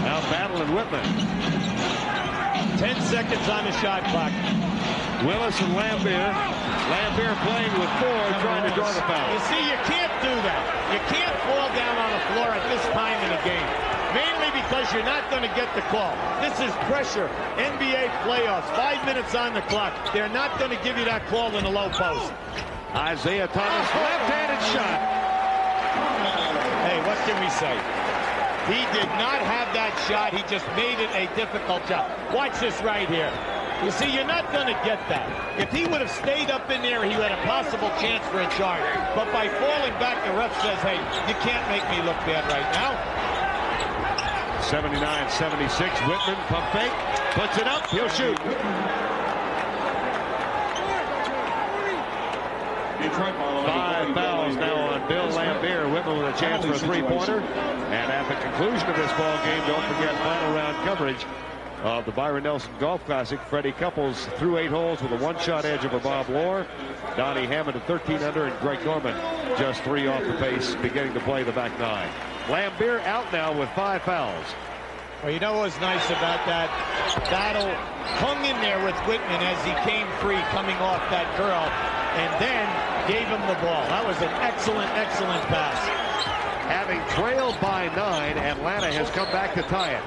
Speaker 1: Now Battle and Whitman.
Speaker 5: 10 seconds on the shot clock.
Speaker 1: Willis and Lambier. Lambier playing with 4, trying to draw the foul.
Speaker 5: You see, you can't do that. You can't fall down on the floor at this time in the game. Mainly because you're not going to get the call. This is pressure. NBA playoffs. 5 minutes on the clock. They're not going to give you that call in the low post.
Speaker 1: Isaiah Thomas, left-handed shot.
Speaker 5: Hey, what can we say? He did not have that shot. He just made it a difficult shot. Watch this right here. You see, you're not going to get that. If he would have stayed up in there, he had a possible chance for a charge. But by falling back, the ref says, hey, you can't make me look bad right now.
Speaker 1: 79-76, Whitman, pump fake, puts it up, he'll shoot. Five fouls now on Bill Lambier. Whitman with a chance for a three-pointer. And at the conclusion of this ball game, don't forget final round coverage of the Byron Nelson Golf Classic. Freddie Couples through 8 holes with a one-shot edge over Bob Lohr. Donnie Hammond at 13 under, and Greg Norman just 3 off the pace, beginning to play the back 9. Lambier out now with 5 fouls.
Speaker 5: Well, you know what was nice about that? Battle hung in there with Whitman as he came free coming off that curl, and then gave him the ball. That was an excellent, excellent pass.
Speaker 1: Having trailed by 9, Atlanta has come back to tie it.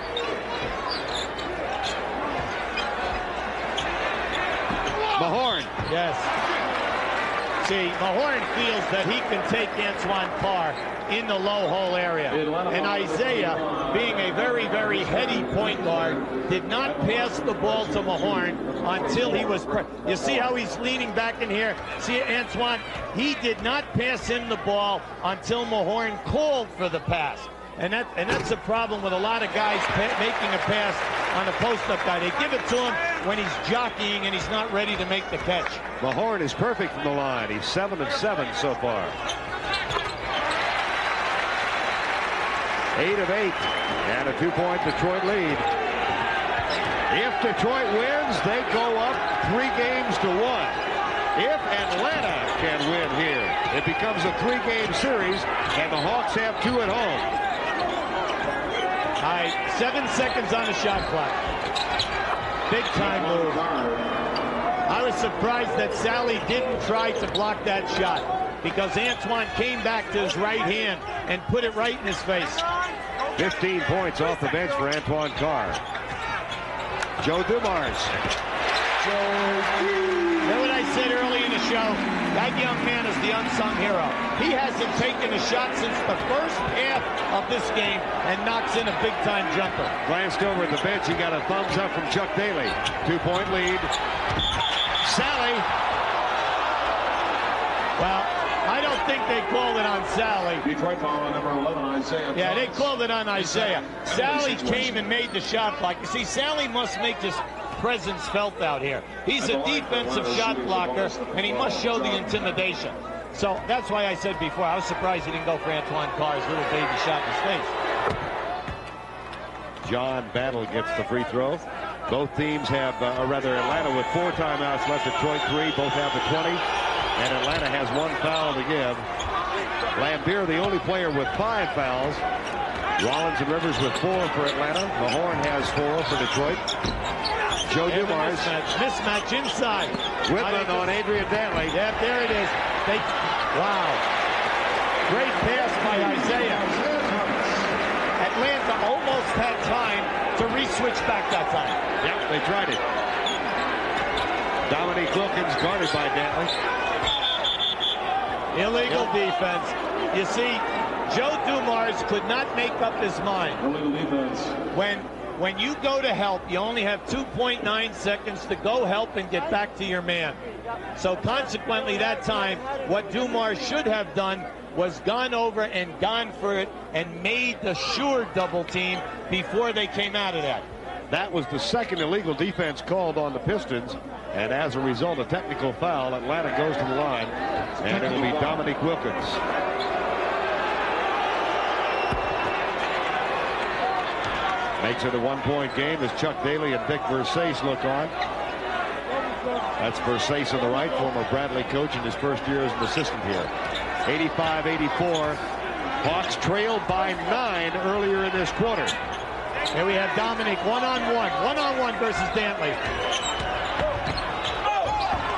Speaker 1: Mahorn.
Speaker 5: Yes. See, Mahorn feels that he can take Antoine Carr in the low hole area. And Isaiah, being a very, very heady point guard, did not pass the ball to Mahorn until he was... You see how he's leaning back in here? See, Antoine, he did not pass him the ball until Mahorn called for the pass. And that's a problem with a lot of guys making a pass on a post-up guy. They give it to him when he's jockeying and he's not ready to make the catch.
Speaker 1: Mahorn is perfect from the line. He's 7 of 7 so far. 8 of 8, and a 2-point Detroit lead. If Detroit wins, they go up 3 games to 1. If Atlanta can win here, it becomes a 3-game series, and the Hawks have 2 at home.
Speaker 5: All right, 7 seconds on the shot clock. Big time move. I was surprised that Sally didn't try to block that shot, because Antoine came back to his right hand and put it right in his face.
Speaker 1: 15 points off the bench for Antoine Carr. Joe Dumars.
Speaker 5: You know what I said early in the show? That young man is the unsung hero. He hasn't taken a shot since the first half of this game and knocks in a big-time jumper.
Speaker 1: Glanced over at the bench. He got a thumbs up from Chuck Daly. 2-point lead. Sally.
Speaker 5: Well, I don't think they called it on Sally.
Speaker 8: Detroit foul on number 11, Isaiah.
Speaker 5: Yeah, they called it on Isaiah. Sally came and made the shot block. You see, Sally must make his presence felt out here. He's a defensive shot blocker, and he must show the intimidation. So that's why I said before, I was surprised he didn't go for Antoine Carr's little baby shot in his face.
Speaker 1: John Battle gets the free throw. Both teams have, or rather Atlanta with 4 timeouts left, Detroit 3. Both have the 20. And Atlanta has 1 foul to give. Lambier, the only player with 5 fouls. Rollins and Rivers with 4 for Atlanta. Mahorn has 4 for Detroit. Joe Dumars.
Speaker 5: Mismatch inside.
Speaker 1: Whitman on Adrian Dantley.
Speaker 5: Yeah, there it is. Wow. Great pass by Isaiah. Atlanta almost had time to re-switch back that time.
Speaker 1: Yep, they tried it. Dominique Wilkins guarded by Dantley.
Speaker 5: Illegal defense. You see, Joe Dumars could not make up his mind.
Speaker 8: Illegal defense.
Speaker 5: When you go to help, you only have 2.9 seconds to go help and get back to your man. So consequently, that time, what Dumars should have done was gone over and gone for it and made the sure double team before they came out of that.
Speaker 1: That was the second illegal defense called on the Pistons, and as a result, a technical foul. Atlanta goes to the line, and it'll be Dominique Wilkins. Makes it a 1-point game as Chuck Daly and Vic Versace look on. That's Versace on the right, former Bradley coach in his first year as an assistant here. 85-84. Hawks trailed by 9 earlier in this quarter.
Speaker 5: Here we have Dominic one-on-one versus Dantley.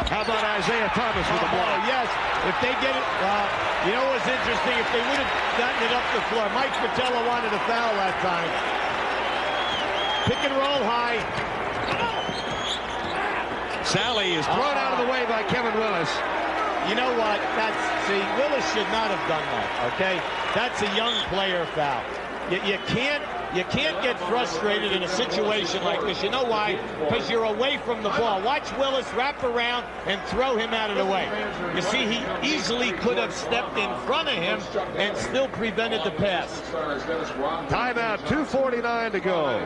Speaker 1: How about Isaiah Thomas with the ball?
Speaker 5: Oh, yes. If they get it, you know what's interesting? If they would have gotten it up the floor, Mike Fratello wanted a foul that time. Pick and roll high.
Speaker 1: Sally is thrown out of the way by Kevin Willis.
Speaker 5: You know what? See, Willis should not have done that, okay? That's a young player foul. You can't get frustrated in a situation like this. You know why? Because you're away from the ball. Watch Willis wrap around and throw him out of the way. You see, he easily could have stepped in front of him and still prevented the pass.
Speaker 1: Timeout, 2:49 to go.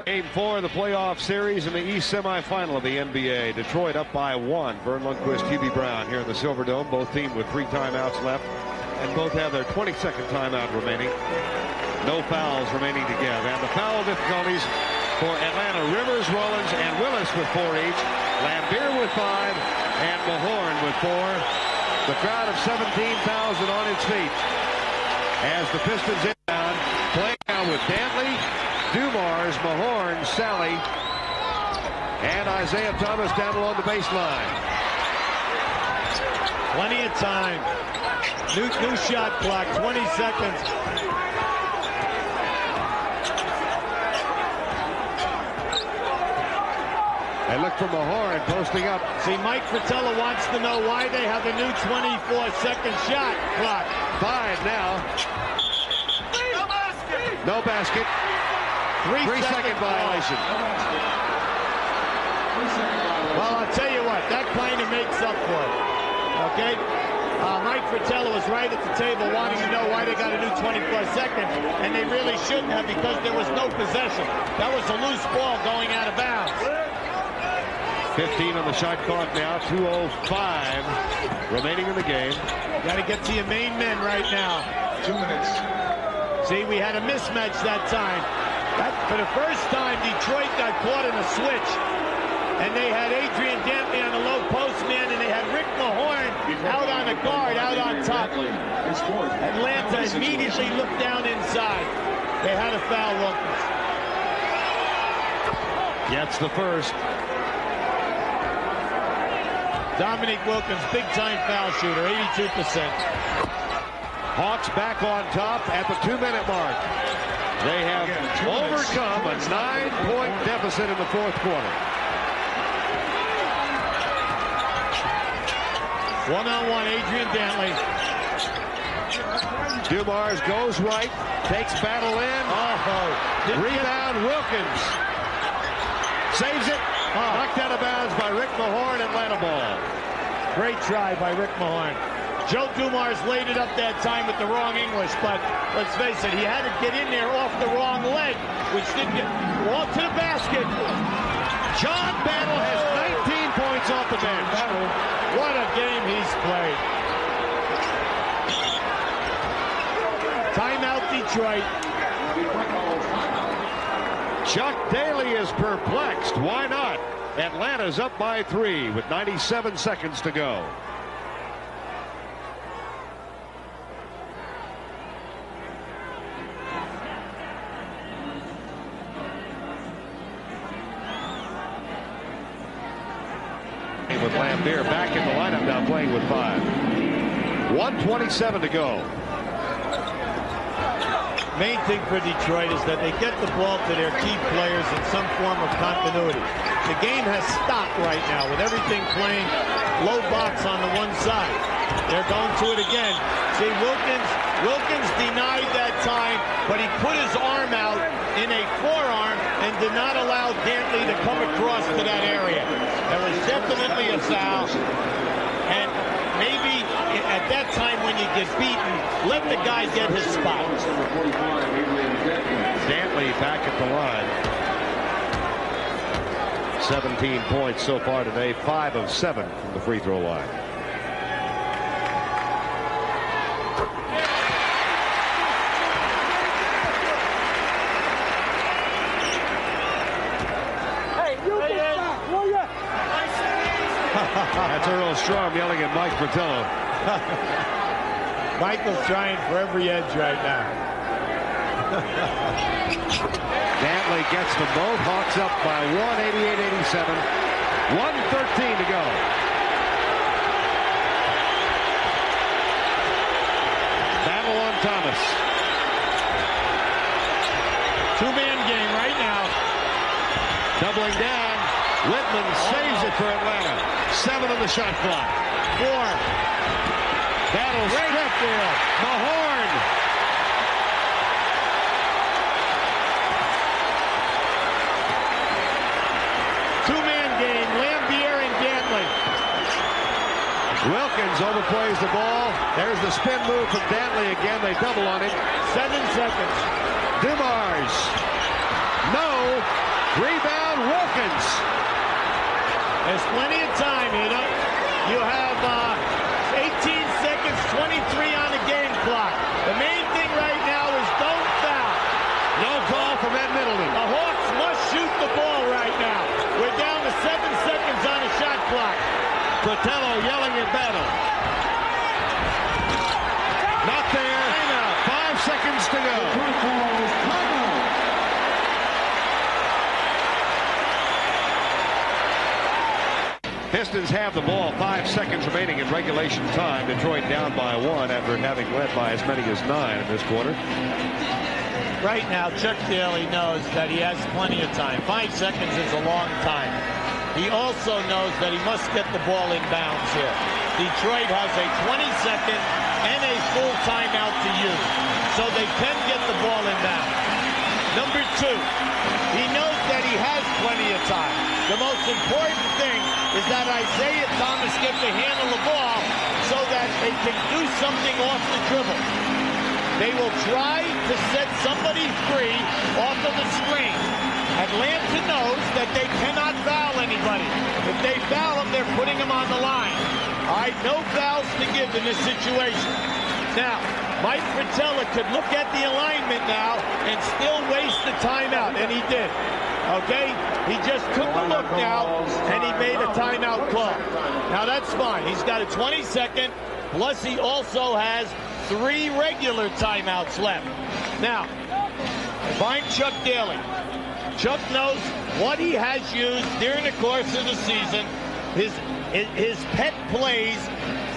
Speaker 1: Game 4 of the playoff series in the East semifinal of the NBA. Detroit up by 1. Vern Lundquist, Hubie Brown here in the Silverdome. Both teams with 3 timeouts left, and both have their 22nd timeout remaining. No fouls remaining to give. And the foul difficulties for Atlanta: Rivers, Rollins, and Willis with 4 each. Lambeer with 5, and Mahorn with 4. The crowd of 17,000 on its feet as the Pistons inbound, playing now with Dantley, Dumars, Mahorn, Sally, and Isaiah Thomas down along the baseline.
Speaker 5: Plenty of time. New shot clock, 20 seconds.
Speaker 1: They look for Mahorn posting up.
Speaker 5: See, Mike Fratello wants to know why they have a new 24-second shot clock.
Speaker 1: 5 now. No basket. 3-second violation.
Speaker 5: Well, I'll tell you what, that kind of makes up for it. Okay? Mike Fratello was right at the table wanting to know why they got a new 24-second, and they really shouldn't have, because there was no possession. That was a loose ball going out of bounds.
Speaker 1: 15 on the shot clock now, 2:05 remaining in the game.
Speaker 5: Got to get to your main men right now.
Speaker 8: 2 minutes.
Speaker 5: See, we had a mismatch that time. For the first time, Detroit got caught in a switch. And they had Adrian Dantley on the low post man, and they had Rick Mahorn out on a guard, out on top. Atlanta immediately looked down inside. They had a foul, Wilkins.
Speaker 1: Gets the first.
Speaker 5: Dominic Wilkins, big-time foul shooter, 82%.
Speaker 1: Hawks back on top at the 2-minute mark. They have overcome a 9-point deficit in the 4th quarter.
Speaker 5: One-on-one, Adrian Dantley.
Speaker 1: Dumars goes right, takes battle in. Rebound, Wilkins. Saves it. Knocked out of bounds by Rick Mahorn, Atlanta ball.
Speaker 5: Great try by Rick Mahorn. Joe Dumars laid it up that time with the wrong English, but let's face it, he had to get in there off the wrong leg, which didn't get to the basket.
Speaker 1: John Battle has 19 points off the bench.
Speaker 5: What a game he's played. Timeout, Detroit.
Speaker 1: Chuck Daly is perplexed. Why not? Atlanta's up by 3 with 97 seconds to go. With Lambeer back in the lineup now, playing with 5. 1:27 to go.
Speaker 5: Main thing for Detroit is that they get the ball to their key players in some form of continuity. The game has stopped right now with everything playing low box on the one side. They're going to it again. See, Wilkins denied that time, but he put his arm out in a forearm and did not allow Dantley to come across to that area. There was definitely a foul, and maybe at that time when you get beaten, let the guy get his spot.
Speaker 1: Dantley back at the line. 17 points so far today, 5 of 7 from the free throw line. Strom yelling at Mike Fratello.
Speaker 5: Michael's trying for every edge right now.
Speaker 1: Dantley gets them both. Hawks up by 188-87. 1:13 to go. Battle on Thomas.
Speaker 5: Two-man game right now.
Speaker 1: Doubling down. Whitman saves it for Atlanta. 7 on the shot clock. 4. Battle stripped there. Mahorn.
Speaker 5: Two-man game. Lambier and Dantley.
Speaker 1: Wilkins overplays the ball. There's the spin move from Dantley again. They double on him.
Speaker 5: 7 seconds.
Speaker 1: Dumars. No. Rebound Wilkins.
Speaker 5: There's plenty of time. You have 18 seconds, 23 on the game clock. The main thing right now is don't foul.
Speaker 1: No call from Ed Middleton.
Speaker 5: The Hawks must shoot the ball right now. We're down to 7 seconds on the shot clock.
Speaker 1: Fratello yelling at Battle. Not there. 5 seconds to go. Pistons have the ball. 5 seconds remaining in regulation time. Detroit down by 1 after having led by as many as 9 in this quarter.
Speaker 5: Right now, Chuck Daly knows that he has plenty of time. 5 seconds is a long time. He also knows that he must get the ball in bounds here. Detroit has a 20-second and a full timeout to use, so they can get the ball in bounds. Number 2, he knows that he has plenty of time. The most important thing is that Isaiah Thomas get to handle the ball so that they can do something off the dribble. They will try to set somebody free off of the screen. Atlanta knows that they cannot foul anybody. If they foul them, they're putting them on the line. All right, no fouls to give in this situation. Now, Mike Fratello could look at the alignment now and still waste the timeout, and he did. Okay? He just took a look now, and he made a timeout call. Now, that's fine. He's got a 20-second, plus he also has 3 regular timeouts left. Now, find Chuck Daly. Chuck knows what he has used during the course of the season, his pet plays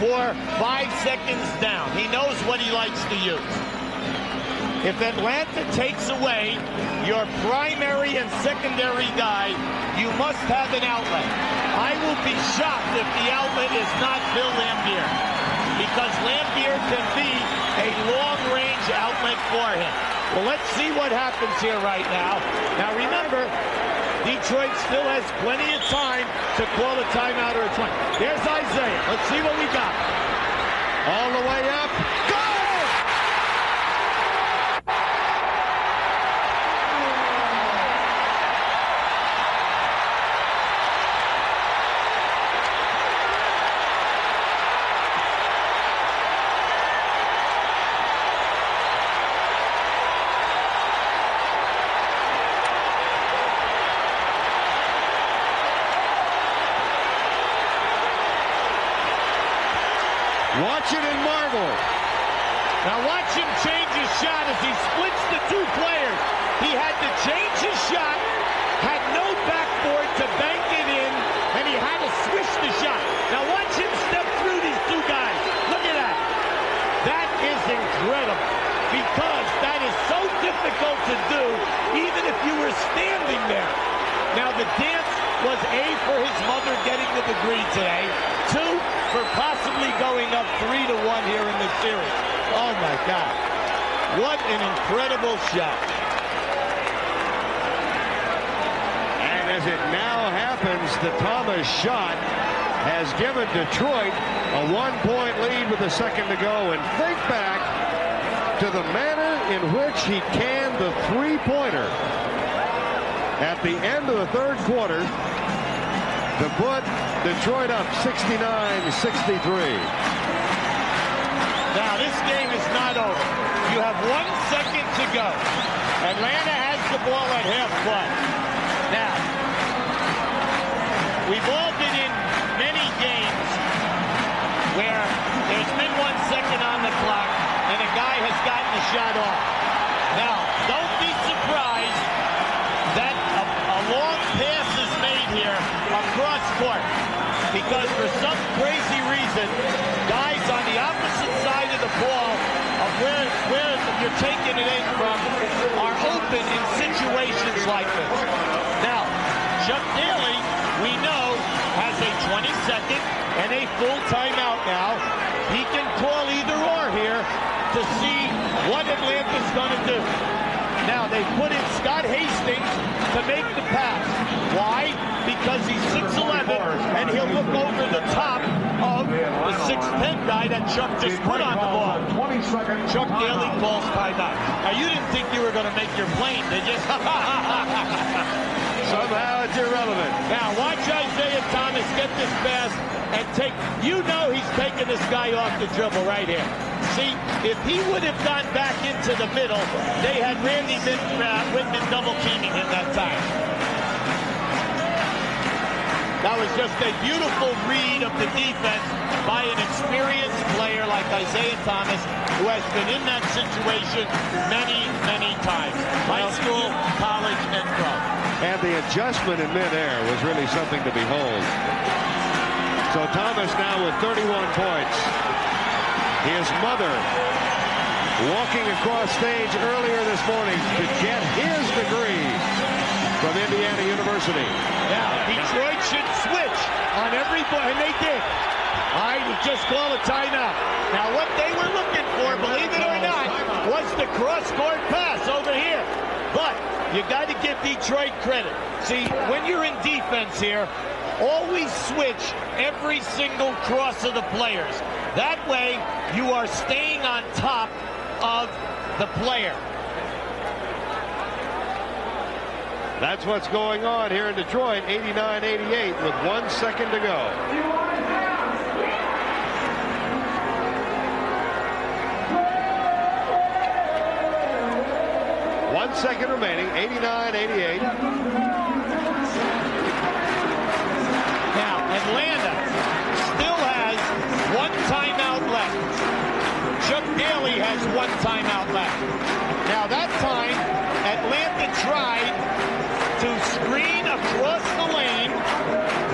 Speaker 5: for 5 seconds down. He knows what he likes to use. If Atlanta takes away your primary and secondary guy, you must have an outlet. I will be shocked if the outlet is not Bill Lambier, because Lambier can be a long-range outlet for him. Well, let's see what happens here right now. Now, remember, Detroit still has plenty of time to call a timeout or a 20. There's Isaiah. Let's see what we got.
Speaker 1: All the way up. Go! Watch it and marvel.
Speaker 5: Now watch him change his shot as he splits the 2 players. He had to change his shot, had no backboard to bank it in, and he had to switch the shot. Now watch him step through these 2 guys. Look at that. That is incredible, because that is so difficult to do even if you were standing there. Now the dance was A, for his mother getting the degree today, 2, for possibly going up 3-1 here in the series. Oh my God. What an incredible shot.
Speaker 1: And as it now happens, the Thomas shot has given Detroit a 1-point lead with a second to go. And think back to the manner in which he canned the 3-pointer at the end of the 3rd quarter to put Detroit up 69-63.
Speaker 5: Now, this game is not over. You have 1 second to go. Atlanta has the ball at half court. Now, we've all been in many games second on the clock, and a guy has gotten the shot off. Now, don't be surprised that a long pass is made here across court, because for some crazy reason, guys on the opposite side of the ball of where you're taking it in from are open in situations like this. Now, Chuck Daly, we know, has a 20-second and a full timeout now. He can call either or here to see what Atlanta's going to do. Now, they put in Scott Hastings to make the pass. Why? Because he's 6'11", and he'll look over the top of the 6'10" guy that Chuck just put on the ball. Chuck Daly calls timeout. Now, you didn't think you were going to make your plane, did you?
Speaker 1: Somehow it's irrelevant.
Speaker 5: Now, watch Isaiah Thomas get this pass and take, you know he's taking this guy off the dribble right here. See, if he would have gone back into the middle, they had Randy Whitman double teaming him that time. That was just a beautiful read of the defense by an experienced player like Isaiah Thomas, who has been in that situation many, many times. High school, college, and pro.
Speaker 1: And the adjustment in midair was really something to behold. So Thomas now with 31 points. His mother walking across stage earlier this morning to get his degree from Indiana University.
Speaker 5: Now, Detroit should switch on every ball, and they did. All right, we just call a timeout. Now, what they were looking for, believe it or not, was the cross-court pass over here. But you got to give Detroit credit. See, when you're in defense here, always switch every single cross of the players. That way, you are staying on top of the player.
Speaker 1: That's what's going on here in Detroit, 89-88 with 1 second to go. One second remaining, 89-88.
Speaker 5: Now, Atlanta still has one timeout left. Chuck Daly has one timeout left. Now, that time, Atlanta tried to screen across the lane,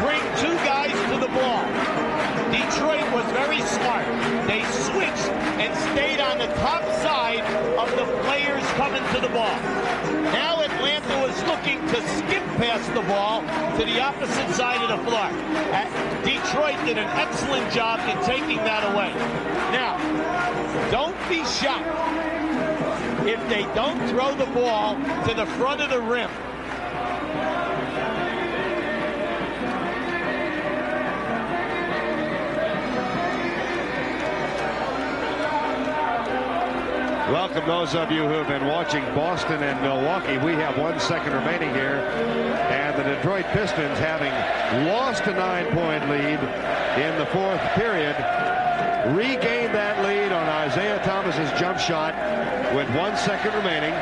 Speaker 5: bring two guys to the ball. Detroit was very smart. They switched and stayed on the top side of the players coming to the ball. Now Atlanta was looking to skip past the ball to the opposite side of the floor. Detroit did an excellent job in taking that away. Now, don't be shocked if they don't throw the ball to the front of the rim.
Speaker 1: Welcome those of you who have been watching Boston and Milwaukee. We have 1 second remaining here, and the Detroit Pistons, having lost a 9-point lead in the fourth period, regained that lead on Isaiah Thomas's jump shot with 1 second remaining.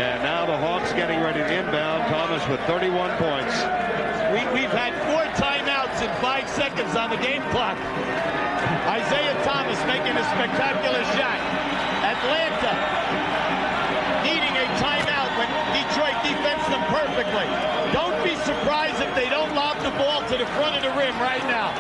Speaker 1: And now the Hawks getting ready to inbound. Thomas with 31 points.
Speaker 5: We've had 4 timeouts in 5 seconds on the game clock. Isaiah Thomas making a spectacular shot. Atlanta needing a timeout when Detroit defends them perfectly. Don't be surprised if they don't lob the ball to the front of the rim right now.